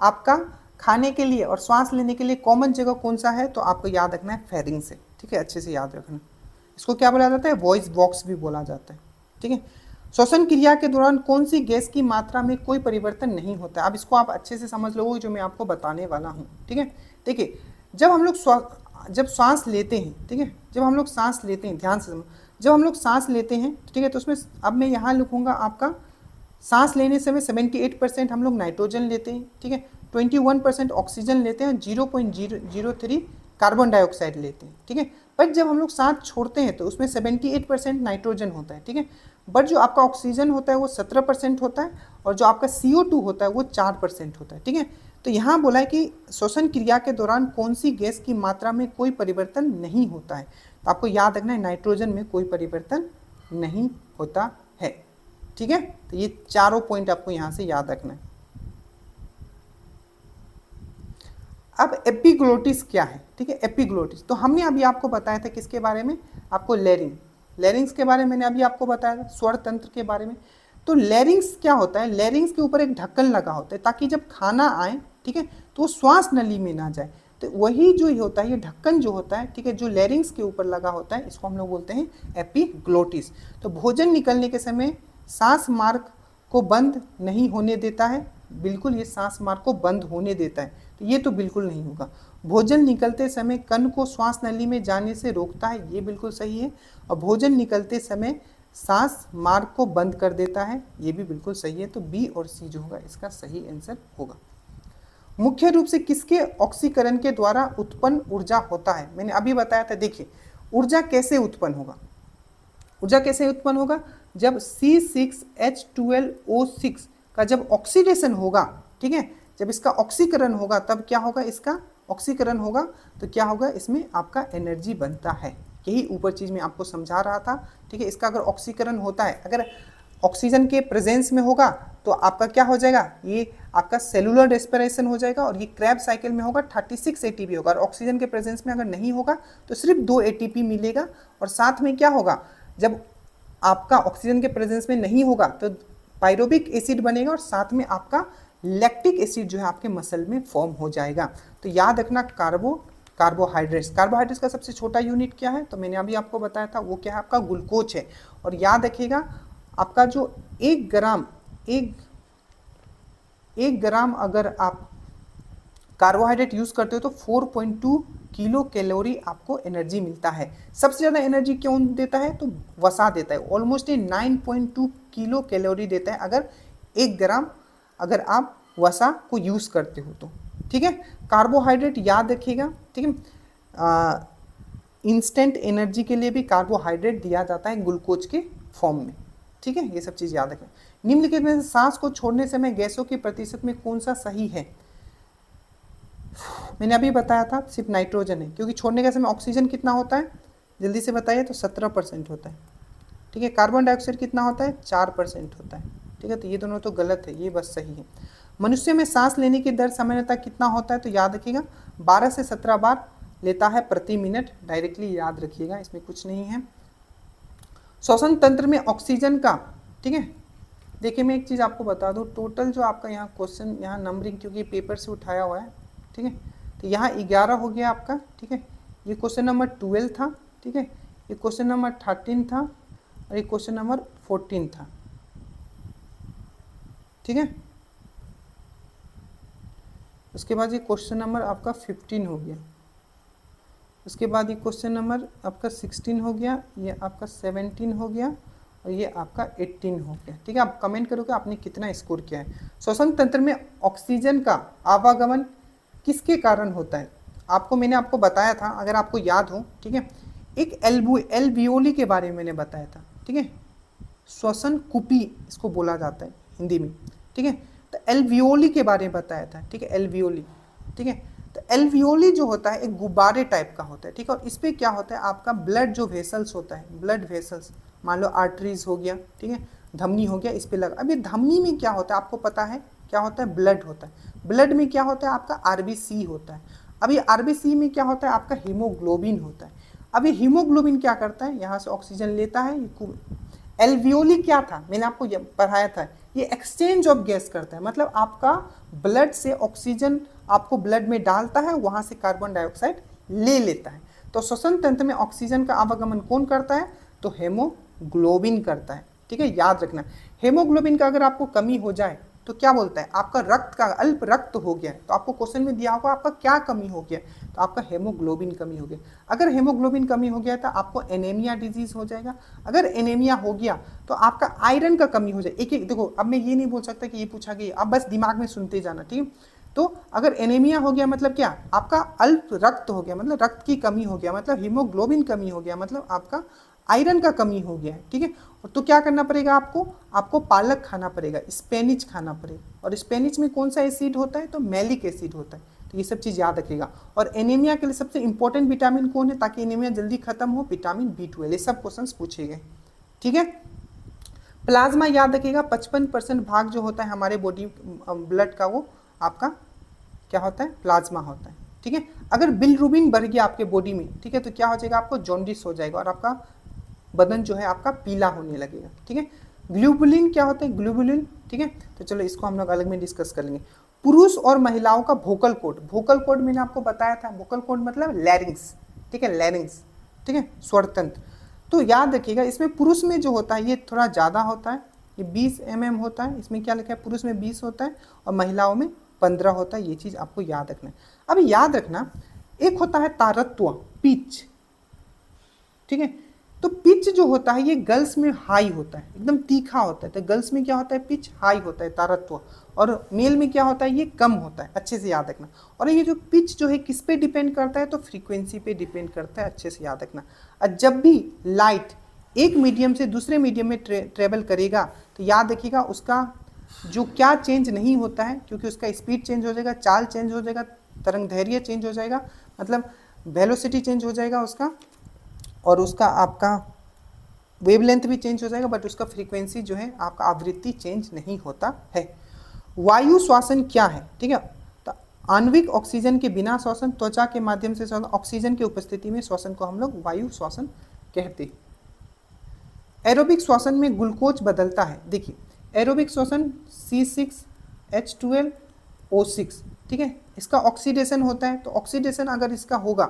आपका खाने के लिए और श्वास लेने के लिए कॉमन जगह कौन सा है, तो आपको याद रखना है फेरिंग्स है, ठीक है, अच्छे से याद रखना। इसको क्या बोला जाता है, वॉइस बॉक्स भी बोला जाता है, ठीक है। श्वसन क्रिया के दौरान कौन सी गैस की मात्रा में कोई परिवर्तन नहीं होता है। अब इसको आप अच्छे से समझ लोगे जो मैं आपको बताने वाला हूँ, ठीक है। देखिए, जब हम लोग जब सांस लेते हैं, ठीक है, जब हम लोग सांस लेते हैं, ध्यान से समझो, जब हम लोग सांस लेते हैं, ठीक है, तो उसमें अब मैं यहाँ लिखूँगा आपका सांस लेने समय 78% हम लोग नाइट्रोजन लेते हैं, ठीक है, 21% ऑक्सीजन लेते हैं, 0.003 कार्बन डाइऑक्साइड लेते हैं, ठीक है। बट जब हम लोग सांस छोड़ते हैं तो उसमें 78% नाइट्रोजन होता है, ठीक है, बट जो आपका ऑक्सीजन होता है वो 17% होता है, और जो आपका CO2 होता है वो 4% होता है, ठीक है। तो यहाँ बोला है कि श्वसन क्रिया के दौरान कौन सी गैस की मात्रा में कोई परिवर्तन नहीं होता है, तो आपको याद रखना है नाइट्रोजन में कोई परिवर्तन नहीं होता है, ठीक है। तो ये चारों पॉइंट आपको यहाँ से याद रखना है। अब एपिग्लोटिस क्या है, ठीक है, एपिग्लोटिस तो हमने अभी आपको बताया था किसके बारे में, आपको लैरिंग्स के बारे में मैंने अभी आपको बताया था, स्वर तंत्र के बारे में। तो लैरिंग्स क्या होता है, लैरिंग्स के ऊपर एक ढक्कन लगा होता है ताकि जब खाना आए, ठीक है, तो वो श्वास नली में ना जाए। तो वही जो होता है, ये ढक्कन जो होता है, ठीक है, जो लैरिंग्स के ऊपर लगा होता है, इसको हम लोग बोलते हैं एपिग्लोटिस। तो भोजन निकलने के समय सांस मार्ग को बंद नहीं होने देता है, बिल्कुल ये सांस मार्ग को बंद होने देता है, तो ये तो बिल्कुल नहीं होगा। भोजन निकलते समय कण को श्वास नली में जाने से रोकता है, ये बिल्कुल सही है। और भोजन निकलते समय सांस मार्ग को बंद कर देता है, ये भी बिल्कुल सही है। तो बी और सी जो होगा इसका सही आंसर होगा। मुख्य रूप से किसके ऑक्सीकरण के द्वारा उत्पन्न ऊर्जा होता है, मैंने अभी बताया था। देखिए, ऊर्जा कैसे उत्पन्न होगा, ऊर्जा कैसे उत्पन्न होगा, जब C6H12O6 का जब ऑक्सीडेशन होगा, ठीक है, जब इसका ऑक्सीकरण होगा तब क्या होगा, इसका ऑक्सीकरण होगा तो क्या होगा, इसमें आपका एनर्जी बनता है। यही ऊपर चीज़ में आपको समझा रहा था, ठीक है। इसका अगर ऑक्सीकरण होता है, अगर ऑक्सीजन के प्रेजेंस में होगा तो आपका क्या हो जाएगा, ये आपका सेलुलर रेस्पिरेशन हो जाएगा, और ये क्रैब साइकिल में होगा 36 ATP होगा। और ऑक्सीजन के प्रेजेंस में अगर नहीं होगा तो सिर्फ 2 ATP मिलेगा। और साथ में क्या होगा, जब आपका ऑक्सीजन के प्रेजेंस में नहीं होगा तो पायरोबिक एसिड बनेगा, और साथ में आपका लैक्टिक एसिड जो है आपके मसल में फॉर्म हो जाएगा। तो याद रखना, कार्बोहाइड्रेट्स का सबसे छोटा यूनिट क्या है, तो मैंने अभी आपको बताया था, वो क्या है, आपका ग्लूकोज है। और याद रखिएगा, आपका जो 1 ग्राम अगर आप कार्बोहाइड्रेट यूज़ करते हो तो 4.2 किलो कैलोरी आपको एनर्जी मिलता है। सबसे ज़्यादा एनर्जी क्यों देता है, तो वसा देता है, ऑलमोस्ट 9.2 किलो कैलोरी देता है अगर 1 ग्राम अगर आप वसा को यूज़ करते हो तो, ठीक है। कार्बोहाइड्रेट याद रखिएगा, ठीक है, इंस्टेंट एनर्जी के लिए भी कार्बोहाइड्रेट दिया जाता है ग्लूकोज के फॉर्म में। ठीक है, ये सब चीज़ याद रखें। निम्नलिखित में से सांस को छोड़ने समय गैसों के प्रतिशत में कौन सा सही है? मैंने अभी बताया था सिर्फ नाइट्रोजन है, क्योंकि छोड़ने के समय ऑक्सीजन कितना होता है, जल्दी से बताइए, तो 17% होता है। ठीक है, कार्बन डाइऑक्साइड कितना होता है, 4% होता है। ठीक है, तो ये दोनों तो गलत है, ये बस सही है। मनुष्य में सांस लेने की दर सामान्यतः कितना होता है, तो याद रखिएगा 12 से 17 बार लेता है प्रति मिनट। डायरेक्टली याद रखिएगा, इसमें कुछ नहीं है। श्वसन तंत्र में ऑक्सीजन का, ठीक है, देखिए मैं एक चीज़ आपको बता दूं, टोटल जो आपका यहाँ क्वेश्चन, यहाँ नंबरिंग क्योंकि पेपर से उठाया हुआ है, ठीक है, तो यहाँ 11 हो गया आपका। ठीक है, ये क्वेश्चन नंबर 12 था। ठीक है, ये क्वेश्चन नंबर 13 था और ये क्वेश्चन नंबर 14 था। ठीक है, उसके बाद ये क्वेश्चन नंबर आपका 15 हो गया। उसके बाद ये क्वेश्चन नंबर आपका 16 हो गया, ये आपका 17 हो गया और ये आपका 18 हो गया। ठीक है, आप कमेंट करोगे आपने कितना स्कोर किया है। श्वसन तंत्र में ऑक्सीजन का आवागमन किसके कारण होता है? मैंने आपको बताया था, अगर आपको याद हो, ठीक है, एक एल्वियोली के बारे में मैंने बताया था। ठीक है, श्वसन कुपी इसको बोला जाता है हिंदी में। ठीक है, तो एल्वियोली के बारे में बताया था। ठीक है, एल्वियोली। ठीक है, तो एल्वियोली जो होता है एक गुब्बारे टाइप का होता है। ठीक है, और इस पर क्या होता है, आपका ब्लड जो वेसल्स होता है, ब्लड वेसल्स, मान लो आर्टरीज हो गया, ठीक है, धमनी हो गया, इस पर लगा। अब ये धमनी में क्या होता है आपको पता है, क्या होता है, ब्लड होता है। ब्लड में क्या होता है आपका, आरबीसी होता है। अब ये आरबीसी में क्या होता है आपका, हीमोग्लोबिन होता है। अब ये हीमोग्लोबिन क्या करता है, यहाँ से ऑक्सीजन लेता है। एल्वियोली क्या था, मैंने आपको पढ़ाया था, ये एक्सचेंज ऑफ गैस करता है, मतलब आपका ब्लड से ऑक्सीजन आपको ब्लड में डालता है, वहाँ से कार्बन डाइऑक्साइड ले लेता है। तो श्वसन तंत्र में ऑक्सीजन का आवागमन कौन करता है, तो हेमोग्लोबिन करता है। ठीक है, याद रखना, हेमोग्लोबिन का अगर आपको कमी हो जाए तो क्या बोलता है, आपका रक्त का अल्प रक्त हो गया। तो आपको क्वेश्चन में दिया होगा आपका क्या कमी हो गया, तो आपका हेमोग्लोबिन कमी हो गया। अगर हेमोग्लोबिन कमी हो गया तो आपको एनीमिया डिजीज हो जाएगा। अगर एनीमिया हो गया तो आपका आयरन का कमी हो जाए। एक एक देखो, अब मैं ये नहीं बोल सकता कि ये पूछा गया, अब बस दिमाग में सुनते जाना। ठीक है, तो अगर एनीमिया हो गया मतलब क्या, आपका अल्प रक्त हो गया, मतलब रक्त की कमी हो गया, मतलब हीमोग्लोबिन कमी हो गया, मतलब आपका आयरन का कमी हो गया है। ठीक है, तो क्या करना पड़ेगा आपको पालक खाना पड़ेगा, स्पेनिच खाना पड़ेगा। और स्पेनिच में कौन सा एसिड होता है, तो मैलिक एसिड होता है। तो ये सब चीज़ याद रखिएगा। और एनीमिया के लिए सबसे इंपॉर्टेंट विटामिन कौन है, ताकि एनीमिया जल्दी खत्म हो, विटामिन B12। ये सब क्वेश्चन पूछे गए। ठीक है, प्लाज्मा याद रखिएगा, 55% भाग जो होता है हमारे बॉडी ब्लड का, वो आपका क्या होता है, प्लाज्मा होता है। ठीक है, अगर बिलिरुबिन बढ़ गया आपके बॉडी में, ठीक है, तो क्या हो जाएगा, आपको जॉन्डिस हो जाएगा और आपका बदन जो है आपका पीला होने लगेगा। ठीक है, ग्लोबुलिन क्या होता है, ग्लोबुलिन। ठीक है, तो चलो इसको हम लोग अलग में डिस्कस कर लेंगे। पुरुष और महिलाओं का वोकल कॉर्ड, वोकल कॉर्ड मैंने आपको बताया था, वोकल कॉर्ड मतलब लैरिंग्स। ठीक है, लैरिंग्स। ठीक है, स्वर तंत्र। तो याद रखिएगा, इसमें पुरुष में जो होता है ये थोड़ा ज़्यादा होता है, ये 20 mm होता है। इसमें क्या लिखा है, पुरुष में 20 होता है और महिलाओं में 15 होता है। ये चीज़ आपको याद रखना है। अब याद रखना, एक होता है तारत्व, पिच। ठीक है, तो पिच जो होता है ये गर्ल्स में हाई होता है, एकदम तीखा होता है। तो गर्ल्स में क्या होता है, पिच हाई होता है, तारत्व। और मेल में क्या होता है, ये कम होता है। अच्छे से याद रखना। और ये जो पिच जो है किस पे डिपेंड करता है, तो फ्रीक्वेंसी पे डिपेंड करता है। अच्छे से याद रखना। और जब भी लाइट एक मीडियम से दूसरे मीडियम में ट्रेवल करेगा, तो याद रखिएगा उसका जो क्या चेंज नहीं होता है, क्योंकि उसका स्पीड चेंज हो जाएगा, चाल चेंज हो जाएगा, तरंग दैर्घ्य चेंज हो जाएगा, मतलब वेलोसिटी चेंज हो जाएगा उसका, और उसका आपका वेवलेंथ भी चेंज हो जाएगा, बट उसका फ्रीक्वेंसी जो है आपका आवृत्ति चेंज नहीं होता है। वायु श्वसन क्या है, ठीक है, तो आणविक ऑक्सीजन के बिना श्वसन, त्वचा के माध्यम से श्वसन, ऑक्सीजन की उपस्थिति में श्वसन को हम लोग वायु श्वसन कहते हैं। एरोबिक श्वसन में ग्लूकोज बदलता है। देखिए, एरोबिक श्वसन C6H12O6, ठीक है, इसका ऑक्सीडेशन होता है। तो ऑक्सीडेशन अगर इसका होगा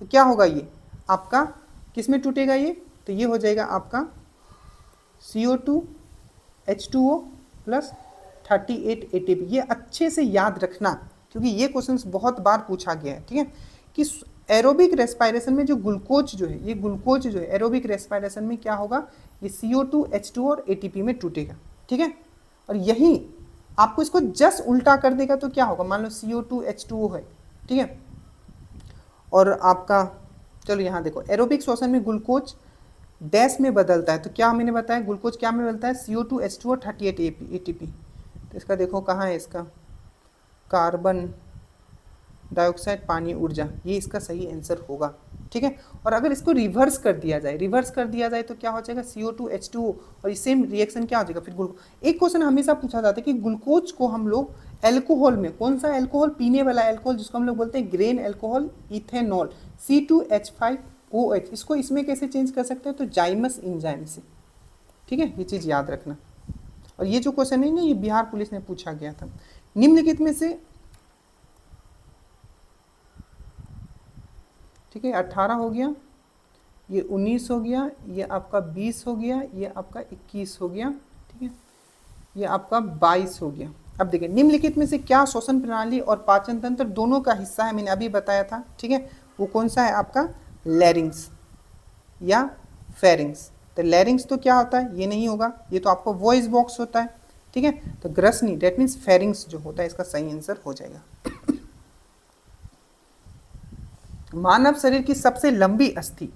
तो क्या होगा, ये आपका किस में टूटेगा, ये तो ये हो जाएगा आपका CO2H2O प्लस 38 ATP। ये अच्छे से याद रखना, क्योंकि ये क्वेश्चंस बहुत बार पूछा गया है। ठीक है, कि एरोबिक रेस्पिरेशन में जो ग्लूकोज जो है, ये ग्लूकोज जो है एरोबिक रेस्पिरेशन में क्या होगा, ये CO2H2O और ATP में टूटेगा। ठीक है, और यही आपको इसको जस्ट उल्टा कर देगा तो क्या होगा, मान लो CO2H2O है, ठीक है, और आपका चलो यहाँ देखो, एरोबिक श्वसन में ग्लूकोज डैश में बदलता है, तो क्या मैंने बताया ग्लूकोज क्या में बदलता है, CO2H2O 38 ATP। तो इसका देखो कहाँ है, इसका कार्बन डाइऑक्साइड पानी ऊर्जा, ये इसका सही आंसर होगा। ठीक है, और अगर इसको रिवर्स कर दिया जाए तो क्या हो जाएगा, CO2H2O, और इस सेम रिएक्शन क्या हो जाएगा फिर ग्लूकोज। एक क्वेश्चन हमेशा पूछा जाता है कि ग्लूकोज को हम लोग एल्कोहल में, कौन सा एल्कोहल, पीने वाला एल्कोहल जिसको हम लोग बोलते हैं ग्रेन एल्कोहल, इथेनॉल, C2H5OH, इसको इसमें कैसे चेंज कर सकते हैं, तो जाइमस एंजाइम से। ठीक है, ये चीज़ याद रखना। और ये जो क्वेश्चन है ना, ये बिहार पुलिस ने पूछा गया था। निम्नलिखित में से, ठीक है, 18 हो गया, ये 19 हो गया, ये आपका 20 हो गया, ये आपका 21 हो गया, ठीक है, ये आपका 22 हो गया। अब देखिए, निम्नलिखित में से क्या श्वसन प्रणाली और पाचन तंत्र दोनों का हिस्सा है, मैंने अभी बताया था। ठीक है, वो कौन सा है आपका, लैरिंग्स या फेरिंग्स। तो लैरिंग्स तो क्या होता है, ये नहीं होगा, ये तो आपका वॉइस बॉक्स होता है। ठीक है, तो ग्रसनी डेट मीन्स फेरिंग्स जो होता है, इसका सही आंसर हो जाएगा। मानव शरीर की सबसे लंबी अस्थि,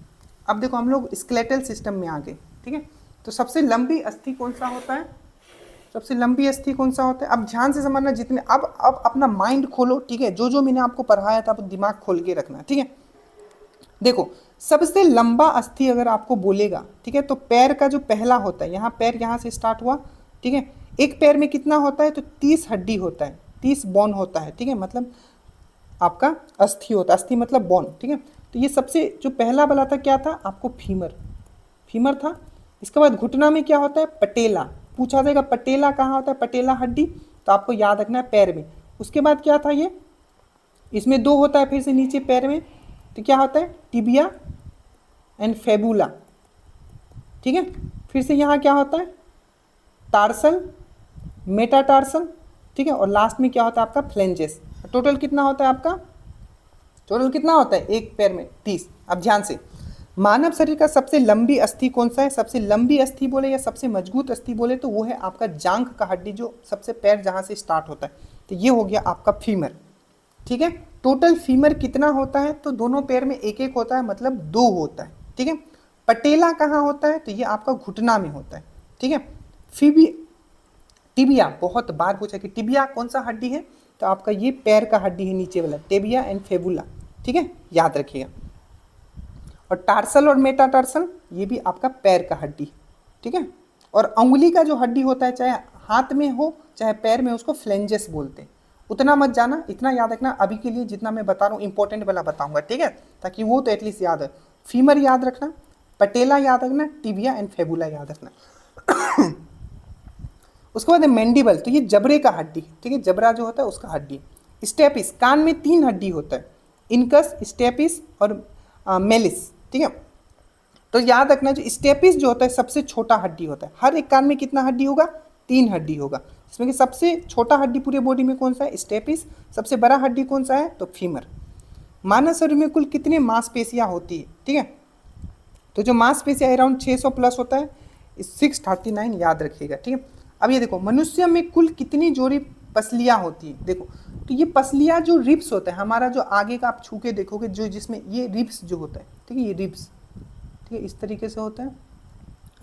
अब देखो हम लोग स्केलेटल सिस्टम में आ गए। ठीक है, तो सबसे लंबी अस्थि कौन सा होता है, सबसे लंबी अस्थि कौन सा होता है। अब ध्यान से समझना, जितने अब अपना माइंड खोलो। ठीक है, जो जो मैंने आपको पढ़ाया था, अब दिमाग खोल के रखना। ठीक है, देखो सबसे लंबा अस्थि अगर आपको बोलेगा, ठीक है, तो पैर का जो पहला होता है, यहाँ पैर यहाँ से स्टार्ट हुआ। ठीक है, एक पैर में कितना होता है, तो 30 हड्डी होता है, 30 बोन होता है। ठीक है, मतलब आपका अस्थि होता है, अस्थि मतलब बोन। ठीक है, तो ये सबसे जो पहला वाला था क्या था आपको, फीमर, फीमर था। इसके बाद घुटना में क्या होता है, पटेला, पूछा जाएगा पटेला कहाँ होता है, पटेला हड्डी, तो आपको याद रखना है पैर में। उसके बाद क्या था, ये इसमें 2 होता है फिर से नीचे पैर में, तो क्या होता है, टिबिया एंड फेबुला। ठीक है, फिर से यहाँ क्या होता है, टार्सल, मेटाटार्सल। ठीक है, और लास्ट में क्या होता है आपका, फ्लेंजेस। टोटल कितना होता है आपका, टोटल कितना होता है एक पैर में, 30। अब ध्यान से, मानव शरीर का सबसे लंबी अस्थि कौन सा है, सबसे लंबी अस्थि बोले या सबसे मजबूत अस्थि बोले, तो वो है आपका जांघ का हड्डी, जो सबसे पैर जहाँ से स्टार्ट होता है, तो ये हो गया आपका फीमर। ठीक है, टोटल फीमर कितना होता है, तो दोनों पैर में एक एक होता है, मतलब 2 होता है। ठीक है, पटेला कहाँ होता है, तो ये आपका घुटना में होता है। ठीक है, टिबिया बहुत बार पूछा कि टिबिया कौन सा हड्डी है, तो आपका ये पैर का हड्डी है नीचे वाला, टिबिया एंड फेबुला। ठीक है, याद रखिएगा। और टार्सल और मेटाटार्सल ये भी आपका पैर का हड्डी। ठीक है, और अंगुली का जो हड्डी होता है, चाहे हाथ में हो चाहे पैर में, उसको फ्लेंजेस बोलते हैं। उतना मत जाना, इतना याद रखना। अभी के लिए जितना मैं बता रहा हूँ इंपॉर्टेंट वाला बताऊंगा। ठीक है, ताकि वो तो एटलीस्ट याद है। फीमर याद रखना, पटेला याद रखना, टिबिया एंड फेबुला याद रखना। उसके बाद मैंडिबल, तो ये जबड़े का हड्डी। ठीक है, जबड़ा जो होता है उसका हड्डी। स्टेपिस, कान में 3 हड्डी होता है, इनकस, स्टेपिस और मेलिस। ठीक है, तो याद रखना, जो स्टेपिस जो होता है सबसे छोटा हड्डी होता है। हर एक कान में कितना हड्डी होगा, 3 हड्डी होगा। इसमें कि सबसे छोटा हड्डी पूरे बॉडी में कौन सा है, स्टेपिस। सबसे बड़ा हड्डी कौन सा है, तो फीमर। मानव शरीर में कुल कितने मांसपेशियां होती है, ठीक है, तो जो मांसपेशियां अराउंड 600 प्लस होता है, 639 याद रखिएगा। ठीक है, अब ये देखो, मनुष्य में कुल कितनी जोड़ी पसलियां होती है। देखो, तो ये पसलियां जो रिब्स होता है हमारा, जो आगे का आप छू के देखोगे, जो जिसमें ये रिब्स जो होता है, ठीक है, ये रिब्स, ठीक है, इस तरीके से होता है,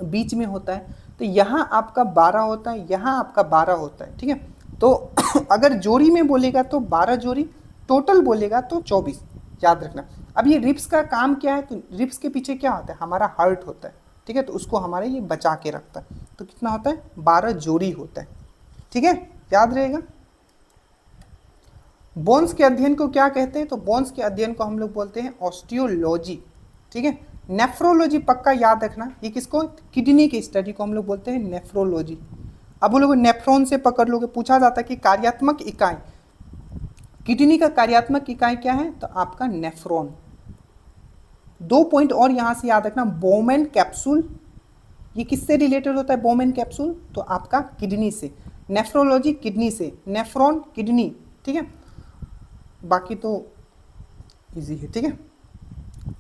बीच में होता है। तो यहाँ आपका 12 होता है, यहाँ आपका 12 होता है। ठीक है, तो अगर जोड़ी में बोलेगा तो 12 जोड़ी, टोटल बोलेगा तो 24, याद रखना। अब ये रिब्स का काम क्या है, तो रिब्स के पीछे क्या होता है, हमारा हार्ट होता है। ठीक है, तो उसको हमारे ये बचा के रखता है। तो कितना होता है, 12 जोड़ी होता है। ठीक है, याद रहेगा। बोन्स के अध्ययन को क्या कहते हैं, तो बोन्स के अध्ययन को हम लोग बोलते हैं ऑस्टियोलॉजी। ठीक है, नेफ्रोलॉजी पक्का याद रखना, ये किसको, किडनी की स्टडी को हम लोग बोलते हैं नेफ्रोलॉजी। अब वो लोग नेफ्रॉन से पकड़ लोगे, पूछा जाता है कि कार्यात्मक इकाई, किडनी का कार्यात्मक इकाई क्या है, तो आपका नेफ्रॉन। 2 पॉइंट और यहां से याद रखना, बोमेन कैप्सूल, ये किससे रिलेटेड होता है, बोमेन कैप्सूल, तो आपका किडनी से। नेफ्रोलॉजी किडनी से, नेफ्रॉन किडनी। ठीक है, बाकी तो इजी है। ठीक है,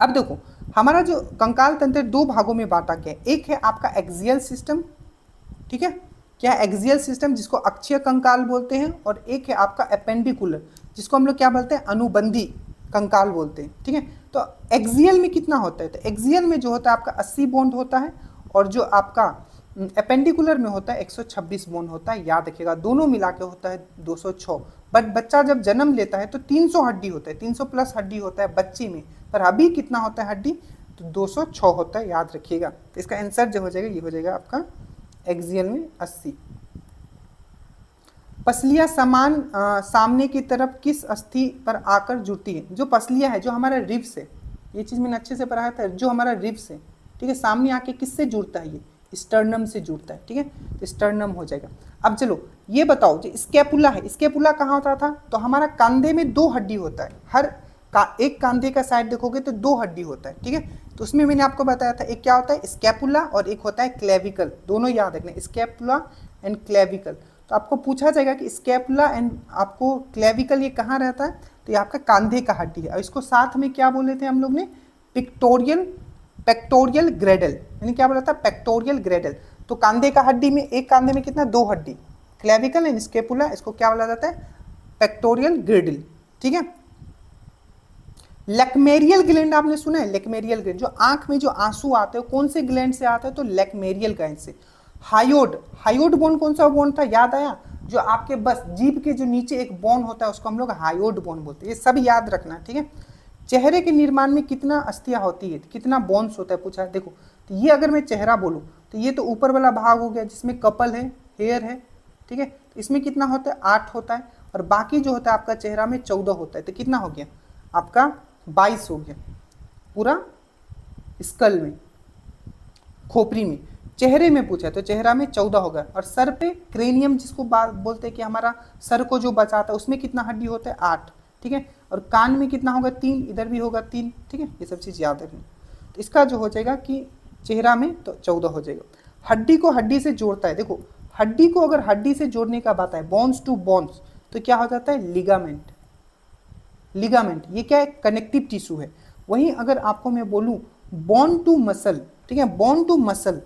अब देखो, हमारा जो कंकाल तंत्र 2 भागों में बांटा गया। एक है आपका एक्सियल सिस्टम, ठीक है, क्या एक्सियल सिस्टम, जिसको अक्षीय कंकाल बोलते हैं, और एक है आपका एपेंडिकुलर, जिसको हम लोग क्या बोलते हैं, अनुबंधी कंकाल बोलते हैं, ठीक है। तो एक्सियल में कितना होता है, तो एक्सियल में जो होता है आपका 80 बॉन्ड होता है, और जो आपका एपेंडिकुलर में होता है 126 बॉन्ड होता है। याद रखिएगा दोनों मिला के होता है 206। बट बच्चा जब जन्म लेता है तो 300 हड्डी होता है, 300 प्लस हड्डी होता है बच्चे में, पर अभी कितना होता है हड्डी, तो 206 होता है, याद रखिएगा। तो इसका आंसर जो हो जाएगा ये हो जाएगा आपका एक्सियल में 80। पसलियाँ समान सामने की तरफ किस अस्थि पर आकर जुड़ती है। जो पसलियाँ है, जो हमारा रिब्स है, ये चीज़ मैंने अच्छे से पढ़ाया था, जो हमारा रिब्स है, ठीक है, सामने आके किससे जुड़ता है, ये स्टर्नम से जुड़ता है, ठीक है, तो स्टर्नम हो जाएगा। अब चलो ये बताओ, जो स्कैपुला है, स्कैपुला कहाँ होता था, तो हमारा कंधे में 2 हड्डी होता है, हर एक कंधे का साइड देखोगे तो 2 हड्डी होता है, ठीक है। तो उसमें मैंने आपको बताया था एक क्या होता है स्कैपुला और एक होता है क्लेविकल, दोनों याद रखना, स्कैपुला एंड क्लेविकल। तो आपको पूछा जाएगा कि स्कैपुला एंड आपको क्लेविकल ये कहाँ रहता है, तो ये आपका कंधे का हड्डी है। और इसको साथ में क्या बोले थे हम लोग ने, पेक्टोरियल ग्रेडल, यानी क्या बोला था, पेक्टोरियल ग्रेडल। तो कंधे का हड्डी में, एक कंधे में कितना, 2 हड्डी, क्लेविकल एंड स्कैपुला, इसको क्या बोला जाता है, पेक्टोरियल ग्रेडल, ठीक है। लेक्मेरियल ग्लैंड आपने सुना है, लेक्मेरियल ग्लैंड, जो आंख में जो आंसू आते हैं कौन से ग्लैंड से आते हैं, तो लेक्मेरियल ग्लैंड से। हायोड बोन कौन सा बोन था, याद आया, जो आपके बस जीभ के जो नीचे एक बोन होता है उसको हम लोग हायोड बोन बोलते हैं, ये सब याद रखना, ठीक है। चेहरे के निर्माण में कितना अस्थियां होती है, कितना बोन्स होता है पूछा है, देखो। तो ये अगर मैं चेहरा बोलूँ तो ये तो ऊपर वाला भाग हो गया जिसमें कपल है, हेयर है, ठीक है, तो इसमें कितना होता है, 8 होता है, और बाकी जो होता है आपका चेहरा में 14 होता है, तो कितना हो गया आपका 22 हो गया पूरा स्कल में, खोपड़ी में। चेहरे में पूछा तो चेहरा में 14 होगा, और सर पे क्रेनियम जिसको बोलते हैं कि हमारा सर को जो बचाता है, उसमें कितना हड्डी होता है, 8, ठीक है। और कान में कितना होगा, 3, इधर भी होगा 3, ठीक है, ये सब चीज़ याद रखना। तो इसका जो हो जाएगा कि चेहरा में तो 14 हो जाएगा। हड्डी को हड्डी से जोड़ता है, देखो हड्डी को अगर हड्डी से जोड़ने का बात है, बोन्स टू बोन्स, तो क्या हो जाता है, लिगामेंट। लिगामेंट ये क्या है, कनेक्टिव टिश्यू है। वहीं अगर आपको मैं बोलूं बोन टू मसल, ठीक है, बोन टू मसल,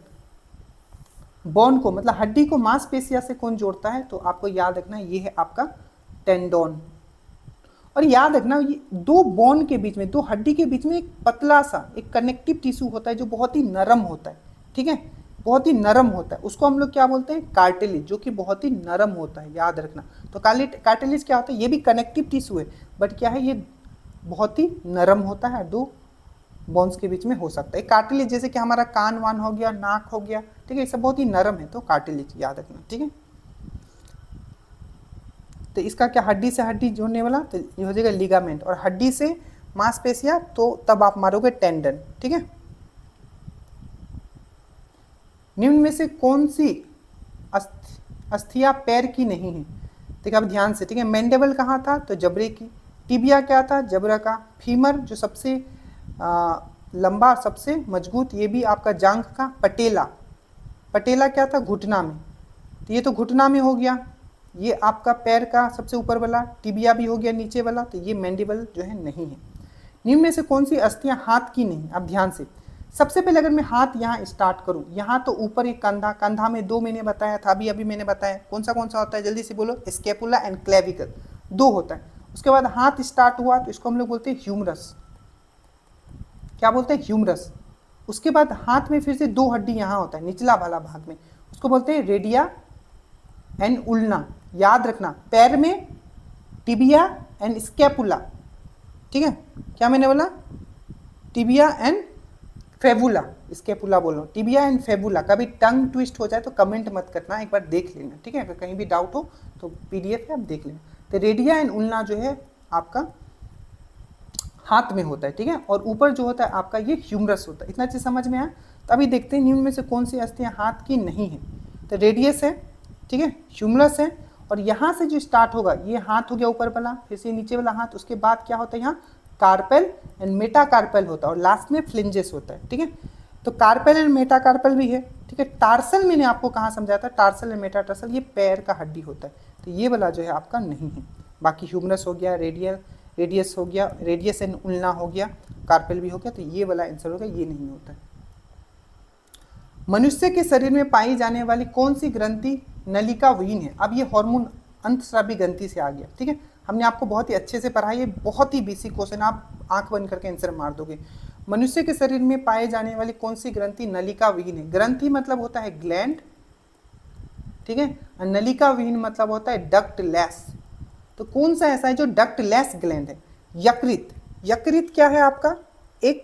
बोन को मतलब हड्डी को मांसपेशिया से कौन जोड़ता है, तो आपको याद रखना ये है आपका टेंडोन। और याद रखना ये 2 बोन के बीच में, 2 हड्डी के बीच में एक पतला सा एक कनेक्टिव टिश्यू होता है जो बहुत ही नरम होता है, ठीक है, बहुत ही नरम होता है, उसको हम लोग क्या बोलते हैं, कार्टिलेज, जो कि बहुत ही नरम होता है, याद रखना। तो कार्टिलेज क्या होता है, ये भी कनेक्टिव टिश्यू है, बट क्या है, ये बहुत ही नरम होता है, 2 बोन्स के बीच में हो सकता है। कार्टिलेज जैसे कि हमारा कान वान हो गया, नाक हो गया, ठीक है, ये सब बहुत ही नरम है, तो कार्टिलेज याद रखना, ठीक है। तो इसका क्या, हड्डी से हड्डी जोड़ने वाला, तो ये हो जाएगा लिगामेंट, और हड्डी से मांसपेशिया तो तब आप मारोगे टेंडन, ठीक है। निम्न में से कौन सी अस्थियां पैर की नहीं है, देखिए अब ध्यान से, ठीक है। मैंडेबल कहाँ था, तो जबड़े की। टिबिया क्या था, जबड़ा का। फीमर जो सबसे लंबा सबसे मजबूत, ये भी आपका जांघ का। पटेला क्या था, घुटना में, तो ये तो घुटना में हो गया। ये आपका पैर का सबसे ऊपर वाला, टिबिया भी हो गया नीचे वाला, तो ये मैंडिबल जो है नहीं है। निम्न में से कौन सी अस्थियां हाथ की नहीं, अब ध्यान से। सबसे पहले अगर मैं हाथ यहाँ स्टार्ट करूँ, यहाँ तो ऊपर एक कंधा में 2 मैंने बताया था, अभी मैंने बताया कौन सा होता है, जल्दी से बोलो, स्कैपुला एंड क्लेविकल, 2 होता है। उसके बाद हाथ स्टार्ट हुआ तो इसको हम लोग बोलते हैं ह्यूमरस, क्या बोलते हैं, ह्यूमरस। उसके बाद हाथ में फिर से 2 हड्डी यहाँ होता है निचला वाला भाग में, उसको बोलते हैं रेडिया एंड उल्ना, याद रखना। पैर में टिबिया एंड स्कैपुला, ठीक है, क्या मैंने बोला, टिबिया एंड फेबुला, स्कैपुला बोल रहा हूँ, टिबिया एंड फेबुला। कभी टंग ट्विस्ट हो जाए तो कमेंट मत करना, एक बार देख लेना, ठीक है, अगर कहीं भी डाउट हो तो PDF है, आप देख लेना। तो रेडिया एंड उल्ना जो है आपका हाथ में होता है, ठीक है, और ऊपर जो होता है आपका ये ह्यूमरस होता है। इतना चीज़ समझ में आया। तो अभी देखते हैं निम्न में से कौन सी अस्थियां हाथ की नहीं है, तो रेडियस है, ठीक है, ह्यूमरस है, और यहाँ से जो स्टार्ट होगा ये हाथ हो गया ऊपर वाला, फिर से नीचे वाला हाथ, उसके बाद क्या होता है यहाँ कार्पेल एंड मेटाकार्पेल होता है, और लास्ट में फ्लिंजेस होता है, ठीक है। तो कार्पेल एंड मेटाकार्पेल भी है, ठीक है। टार्सल मैंने आपको कहाँ समझाया था, टार्सल एंड मेटाटार्सल ये पैर का हड्डी होता है, तो ये वाला जो है आपका नहीं है। बाकी ह्यूमरस हो गया, रेडियस हो गया, रेडियस एंड उल्ना हो गया, कार्पेल भी हो गया, तो ये वाला आंसर होगा, ये नहीं होता है। मनुष्य के शरीर में पाई जाने वाली कौन सी ग्रंथि नलिका विहीन है, अब ये हार्मोन अंतस्रावी ग्रंथि से आ गया, ठीक है। हमने आपको बहुत ही अच्छे से पढ़ाई है, बहुत ही बेसिक क्वेश्चन, आप आंख बंद करके आंसर मार दोगे। मनुष्य के शरीर में पाए जाने वाली कौन सी ग्रंथि नलिका विहीन है? ग्रंथि मतलब होता है ग्लैंड, ठीक है, और नलिका विहीन मतलब होता है डक्टलेस। तो कौन सा ऐसा है जो डक्टलेस ग्लैंड है? यकृत। यकृत क्या है आपका? एक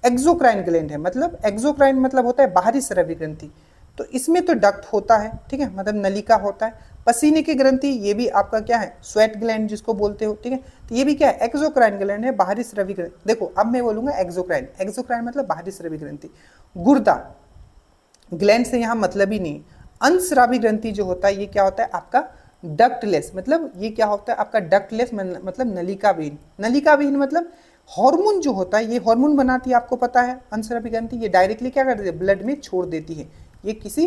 एक्सोक्राइन ग्लैंड है, मतलब एक्सोक्राइन मतलब होता है बाहरी स्रावी ग्रंथि, तो इसमें तो डक्ट होता है, ठीक है, मतलब नलिका होता है। पसीने की ग्रंथि, ये भी आपका क्या है? स्वेट ग्लैंड जिसको बोलते हो, ठीक है, तो ये भी क्या है? एक्सोक्राइन ग्लैंड है, बाहरी स्रावी ग्रंथि। देखो अब मैं बोलूंगा एक्सोक्राइन, एक्सोक्राइन मतलब बाहरी स्रावी ग्रंथि। गुर्दा ग्लैंड से यहाँ मतलब ही नहीं। अंतस्रावी ग्रंथि जो होता है ये क्या होता है आपका? डक्टलेस, मतलब ये क्या होता है आपका? डक्टलेस मतलब नलिका विहीन। नलिका विहीन मतलब हार्मोन जो होता है, ये हार्मोन बनाती है, आपको पता है अंतस्रावी ग्रंथि, ये डायरेक्टली क्या करती है? ब्लड में छोड़ देती है। ये किसी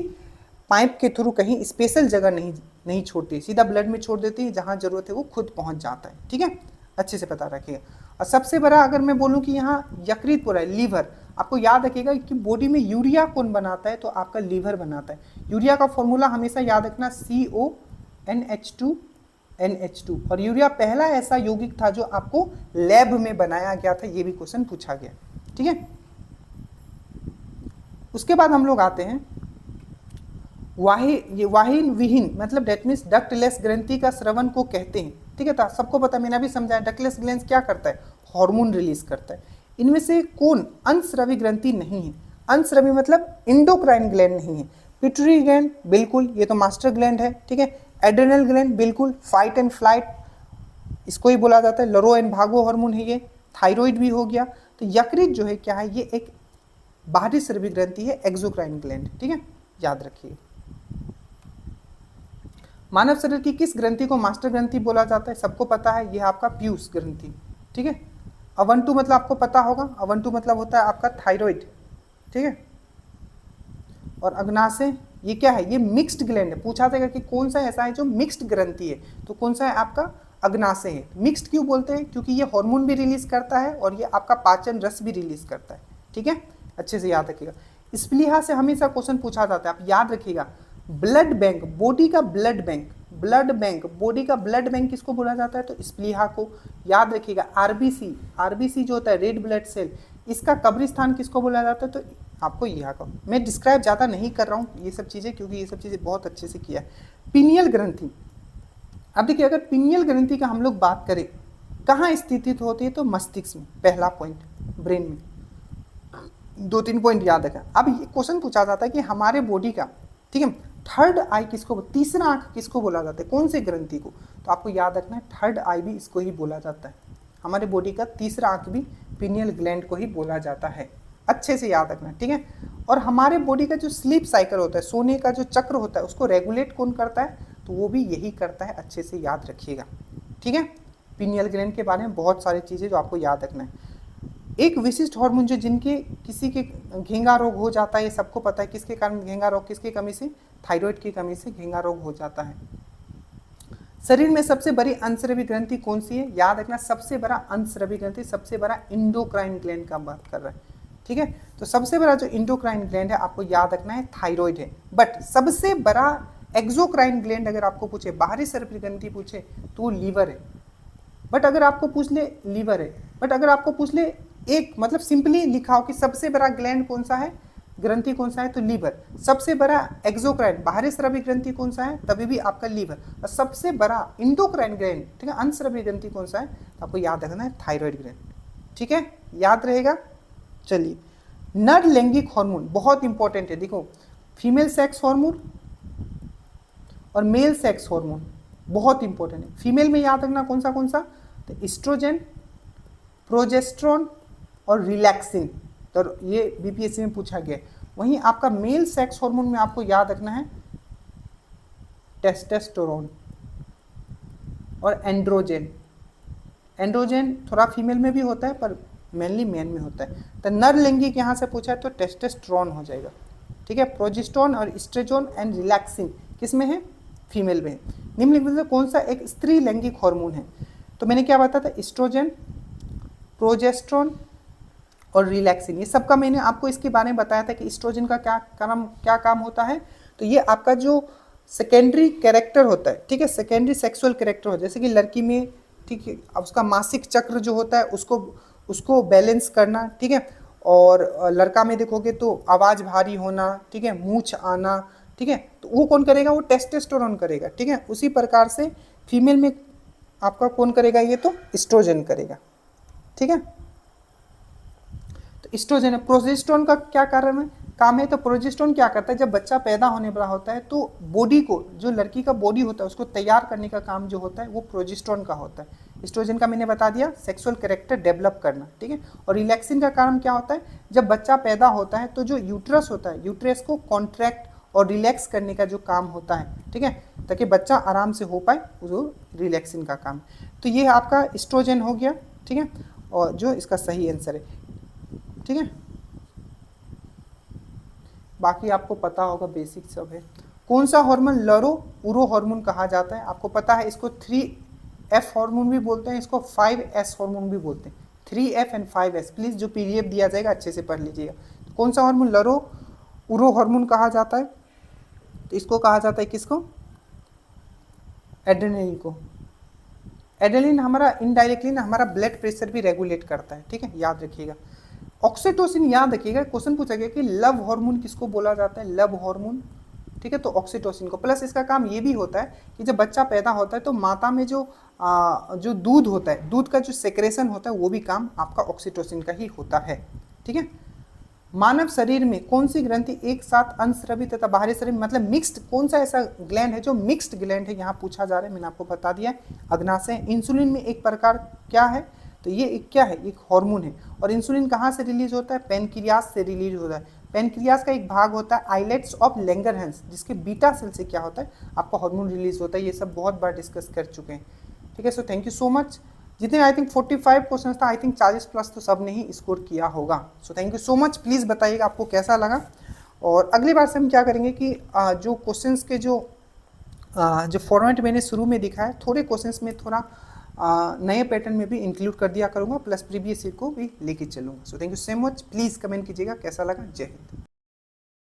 पाइप के थ्रू कहीं स्पेशल जगह नहीं छोड़ती, सीधा ब्लड में छोड़ देती है, जहाँ जरूरत है वो खुद पहुँच जाता है, ठीक है, अच्छे से पता रखिएगा। और सबसे बड़ा अगर मैं बोलूँ कि यहाँ यकृत पूरा है, लीवर, आपको याद रखिएगा कि बॉडी में यूरिया कौन बनाता है? तो आपका लीवर बनाता है। यूरिया का फॉर्मूला हमेशा याद रखना, CONH2NH2। और यूरिया पहला ऐसा यौगिक था जो आपको लैब में बनाया गया था, ये भी क्वेश्चन पूछा गया, ठीक है। उसके बाद हम लोग आते हैं वाहिन विहीन, मतलब डेट मीन्स डक्टलेस ग्रंथि का श्रवण को कहते हैं, ठीक है। तो सबको पता, मैंने भी समझाया, डक्टलेस ग्लैंड क्या करता है? हार्मोन रिलीज करता है। इनमें से कौन अंतस्रावी ग्रंथि नहीं है? अंतस्रावी मतलब इंडोक्राइन ग्लैंड नहीं है। पिट्यूटरी ग्लैंड बिल्कुल, ये तो मास्टर ग्लैंड है, ठीक है। एड्रेनल ग्लैंड बिल्कुल, फाइट एंड फ्लाइट इसको ही बोला जाता है। लरो एंड भागो हार्मोन है ये। थायराइड भी हो गया। तो यकृत जो है क्या है? ये एक बाहरी स्रावी ग्रंथि है, एक्सोक्राइन ग्लैंड, ठीक है, याद रखिए। मानव शरीर की किस ग्रंथि को मास्टर ग्रंथि बोला जाता है? सबको पता है, यह आपका पीयूष ग्रंथि, ठीक है। अवंटु मतलब आपको पता होगा, अवंटु मतलब होता है आपका थायराइड, ठीक है। और अग्नाशय ये क्या है? ये मिक्स्ड ग्लैंड है। पूछा जाएगा कि कौन सा ऐसा है जो मिक्स्ड ग्रंथि है, तो कौन सा है आपका? अग्नाशय है। मिक्स्ड क्यों बोलते हैं? क्योंकि ये हार्मोन भी रिलीज करता है और ये आपका पाचन रस भी रिलीज करता है, ठीक है, अच्छे से याद रखिएगा। स्प्लीहा से हमेशा क्वेश्चन पूछा जाता है, आप याद रखिएगा। ब्लड बैंक, बॉडी का ब्लड बैंक, बॉडी का ब्लड बैंक किसको बोला जाता है? तो स्प्लीहा को। याद रखिएगा आरबीसी, आरबीसी जो होता है रेड ब्लड सेल, इसका कब्रिस्तान किसको बोला जाता है? तो आपको यहाँ का मैं डिस्क्राइब ज़्यादा नहीं कर रहा हूँ ये सब चीज़ें, क्योंकि ये सब चीज़ें बहुत अच्छे से किया है। पिनियल ग्रंथि, अब देखिए अगर पिनियल ग्रंथि का हम लोग बात करें, कहाँ स्थित होती है? तो मस्तिष्क में, पहला पॉइंट, ब्रेन में। 2-3 पॉइंट याद रखें। अब ये क्वेश्चन पूछा जाता है कि हमारे बॉडी का, ठीक है, थर्ड आई किसको, तीसरा आंख किसको बोला जाता है? कौन से ग्रंथि को? तो आपको याद रखना है थर्ड आई भी इसको ही बोला जाता है। हमारे बॉडी का तीसरा आंख भी पिनियल ग्लैंड को ही बोला जाता है, अच्छे से याद रखना, ठीक है। और हमारे बॉडी का जो स्लीप साइकिल होता है, सोने का जो चक्र होता है, उसको रेगुलेट कौन करता है? तो वो भी यही करता है, अच्छे से याद रखिएगा, ठीक है। पिनियल ग्लैंड के बारे में बहुत सारी चीज़ें जो आपको याद रखना है। एक विशिष्ट हार्मोन जो जिनके किसी के घेंगा रोग हो जाता है, ये सबको पता है, किसके कारण घेंगा रोग? किसकी कमी से? थायराइड की कमी से घेंगा रोग हो जाता है। शरीर में सबसे बड़ी अंतस्रावी ग्रंथि कौन सी है? याद रखना, सबसे बड़ा अंतस्रावी ग्रंथि, सबसे बड़ा इंडोक्राइन ग्लैंड का बात कर रहा है, ठीक है। तो सबसे बड़ा जो इंडोक्राइन ग्लैंड है आपको याद रखना है थायराइड है। बट सबसे बड़ा एक्सोक्राइन ग्लैंड अगर आपको पूछे, बाहरी स्रावी ग्रंथि पूछे, तो लीवर है। बट अगर आपको पूछ ले लीवर है, बट अगर आपको पूछ ले एक, मतलब सिंपली लिखा हो कि सबसे बड़ा ग्लैंड कौन सा है, ग्रंथि कौन सा है, तो लीवर। सबसे बड़ा एक्सोक्राइन बाहरी स्रावी ग्रंथि कौन सा है? तभी भी आपका लीवर। और सबसे बड़ा इंडोक्राइन ग्लैंड, ठीक है, अंतस्रावी ग्रंथि कौन सा है? तो आपको याद रखना है थायराइड ग्लैंड, ठीक है, याद रहेगा। चलिए, नर लैंगिक हार्मोन बहुत इंपॉर्टेंट है। देखो, फीमेल सेक्स हार्मोन और मेल सेक्स हार्मोन बहुत इंपॉर्टेंट है। फीमेल में याद रखना कौन सा? तो एस्ट्रोजन, प्रोजेस्टेरोन और रिलैक्सिन, तो ये बीपीएससी में पूछा गया। वहीं आपका मेल सेक्स हार्मोन में आपको याद रखना है टेस्टोस्टेरोन और एंड्रोजन। एंड्रोजन थोड़ा फीमेल में भी होता है पर मेनली मैन में होता है। तो नर लैंगिक यहाँ से पूछा है तो टेस्टोस्टेरोन हो जाएगा, ठीक है। प्रोजेस्टेरोन और एस्ट्रोजन एंड रिलैक्सिन किस में है? फीमेल में है। निम्नलिखित में कौन सा एक स्त्री लैंगिक हार्मोन है? तो मैंने क्या बताया था? एस्ट्रोजन, प्रोजेस्टेरोन और रिलैक्सिन, ये सबका मैंने आपको इसके बारे में बताया था कि एस्ट्रोजन का क्या काम होता है। तो ये आपका जो सेकेंडरी कैरेक्टर होता है, ठीक है, सेकेंडरी सेक्सुअल कैरेक्टर होता है, जैसे कि लड़की में ठीक है। अब उसका मासिक चक्र जो होता है उसको उसको बैलेंस करना, ठीक है। और लड़का में देखोगे तो आवाज़ भारी होना, ठीक है, मूंछ आना, ठीक है, तो वो कौन करेगा, वो टेस्टोस्टेरोन करेगा, ठीक है। उसी प्रकार से फीमेल में आपका कौन करेगा, ये तो एस्ट्रोजन करेगा, ठीक है। तो एस्ट्रोजन है। प्रोजेस्टेरोन का क्या कारण है, काम है, तो प्रोजेस्टेरोन क्या करता है, जब बच्चा पैदा होने वाला होता है तो बॉडी को, जो लड़की का बॉडी होता है उसको तैयार करने का काम जो होता है वो प्रोजेस्टेरोन का होता है। एस्ट्रोजन का मैंने बता दिया, सेक्सुअल कैरेक्टर डेवलप करना, ठीक है। और रिलैक्सिन का काम क्या होता है, जब बच्चा पैदा होता है तो जो यूट्रस होता है, यूट्रस को कॉन्ट्रैक्ट और रिलैक्स करने का जो काम होता है, ठीक है, ताकि बच्चा आराम से हो पाए, वो रिलैक्सिन का काम। तो ये आपका एस्ट्रोजन हो गया, ठीक है, और जो इसका सही आंसर है, ठीक है। बाकी आपको पता होगा, बेसिक सब है। कौन सा हार्मोन लरो उरो हार्मोन कहा जाता है, आपको पता है, इसको 3F हार्मोन भी बोलते हैं, इसको 5S हार्मोन भी बोलते हैं। 3F एंड 5S, प्लीज जो PDF दिया जाएगा अच्छे से पढ़ लीजिएगा। तो कौन सा हार्मोन लरो उरो हार्मोन कहा जाता है, तो इसको कहा जाता है किसको, एड्रेनलिन को। एड्रेनलिन हमारा इनडायरेक्टली ना हमारा ब्लड प्रेशर भी रेगुलेट करता है, ठीक है, याद रखिएगा। ऑक्सीटोसिन याद रखिएगा, क्वेश्चन पूछा गया कि लव हार्मोन किसको बोला जाता है, लव हार्मोन, ठीक है, तो ऑक्सीटोसिन को। प्लस इसका काम ये भी होता है कि जब बच्चा पैदा होता है तो माता में जो जो दूध होता है, दूध का जो सेक्रेशन होता है वो भी काम आपका ऑक्सीटोसिन का ही होता है, ठीक है। मानव शरीर में कौन सी ग्रंथि एक साथ अंतस्रावी तथा बाहरी शरीर, मतलब मिक्स्ड, कौन सा ऐसा ग्लैंड है जो मिक्स्ड ग्लैंड है, यहाँ पूछा जा रहा है, मैंने आपको बता दिया है, अग्नाशय। इंसुलिन में एक प्रकार क्या है, तो ये एक क्या है, एक हार्मोन है। और इंसुलिन कहाँ से रिलीज होता है, पेनक्रियास से रिलीज होता है। पेनक्रियास का एक भाग होता है आइलेट्स ऑफ लैंगरहैंस, जिसके बीटा सेल से क्या होता है, आपका हार्मोन रिलीज होता है। ये सब बहुत बार डिस्कस कर चुके हैं, ठीक है। So thank you so much. जितने आई थिंक 45 क्वेश्चन था, आई थिंक 40 प्लस तो सब ने ही स्कोर किया होगा। So thank you so much. Please बताइएगा आपको कैसा लगा। और अगली बार से हम क्या करेंगे कि जो क्वेश्चंस के जो फॉर्मेट मैंने शुरू में दिखाया, थोड़े क्वेश्चंस में थोड़ा नए पैटर्न में भी इंक्लूड कर दिया करूँगा, प्लस प्रीवियस ईयर को भी लेके चलूँगा। So thank you so much. Please comment कीजिएगा कैसा लगा। जय हिंद।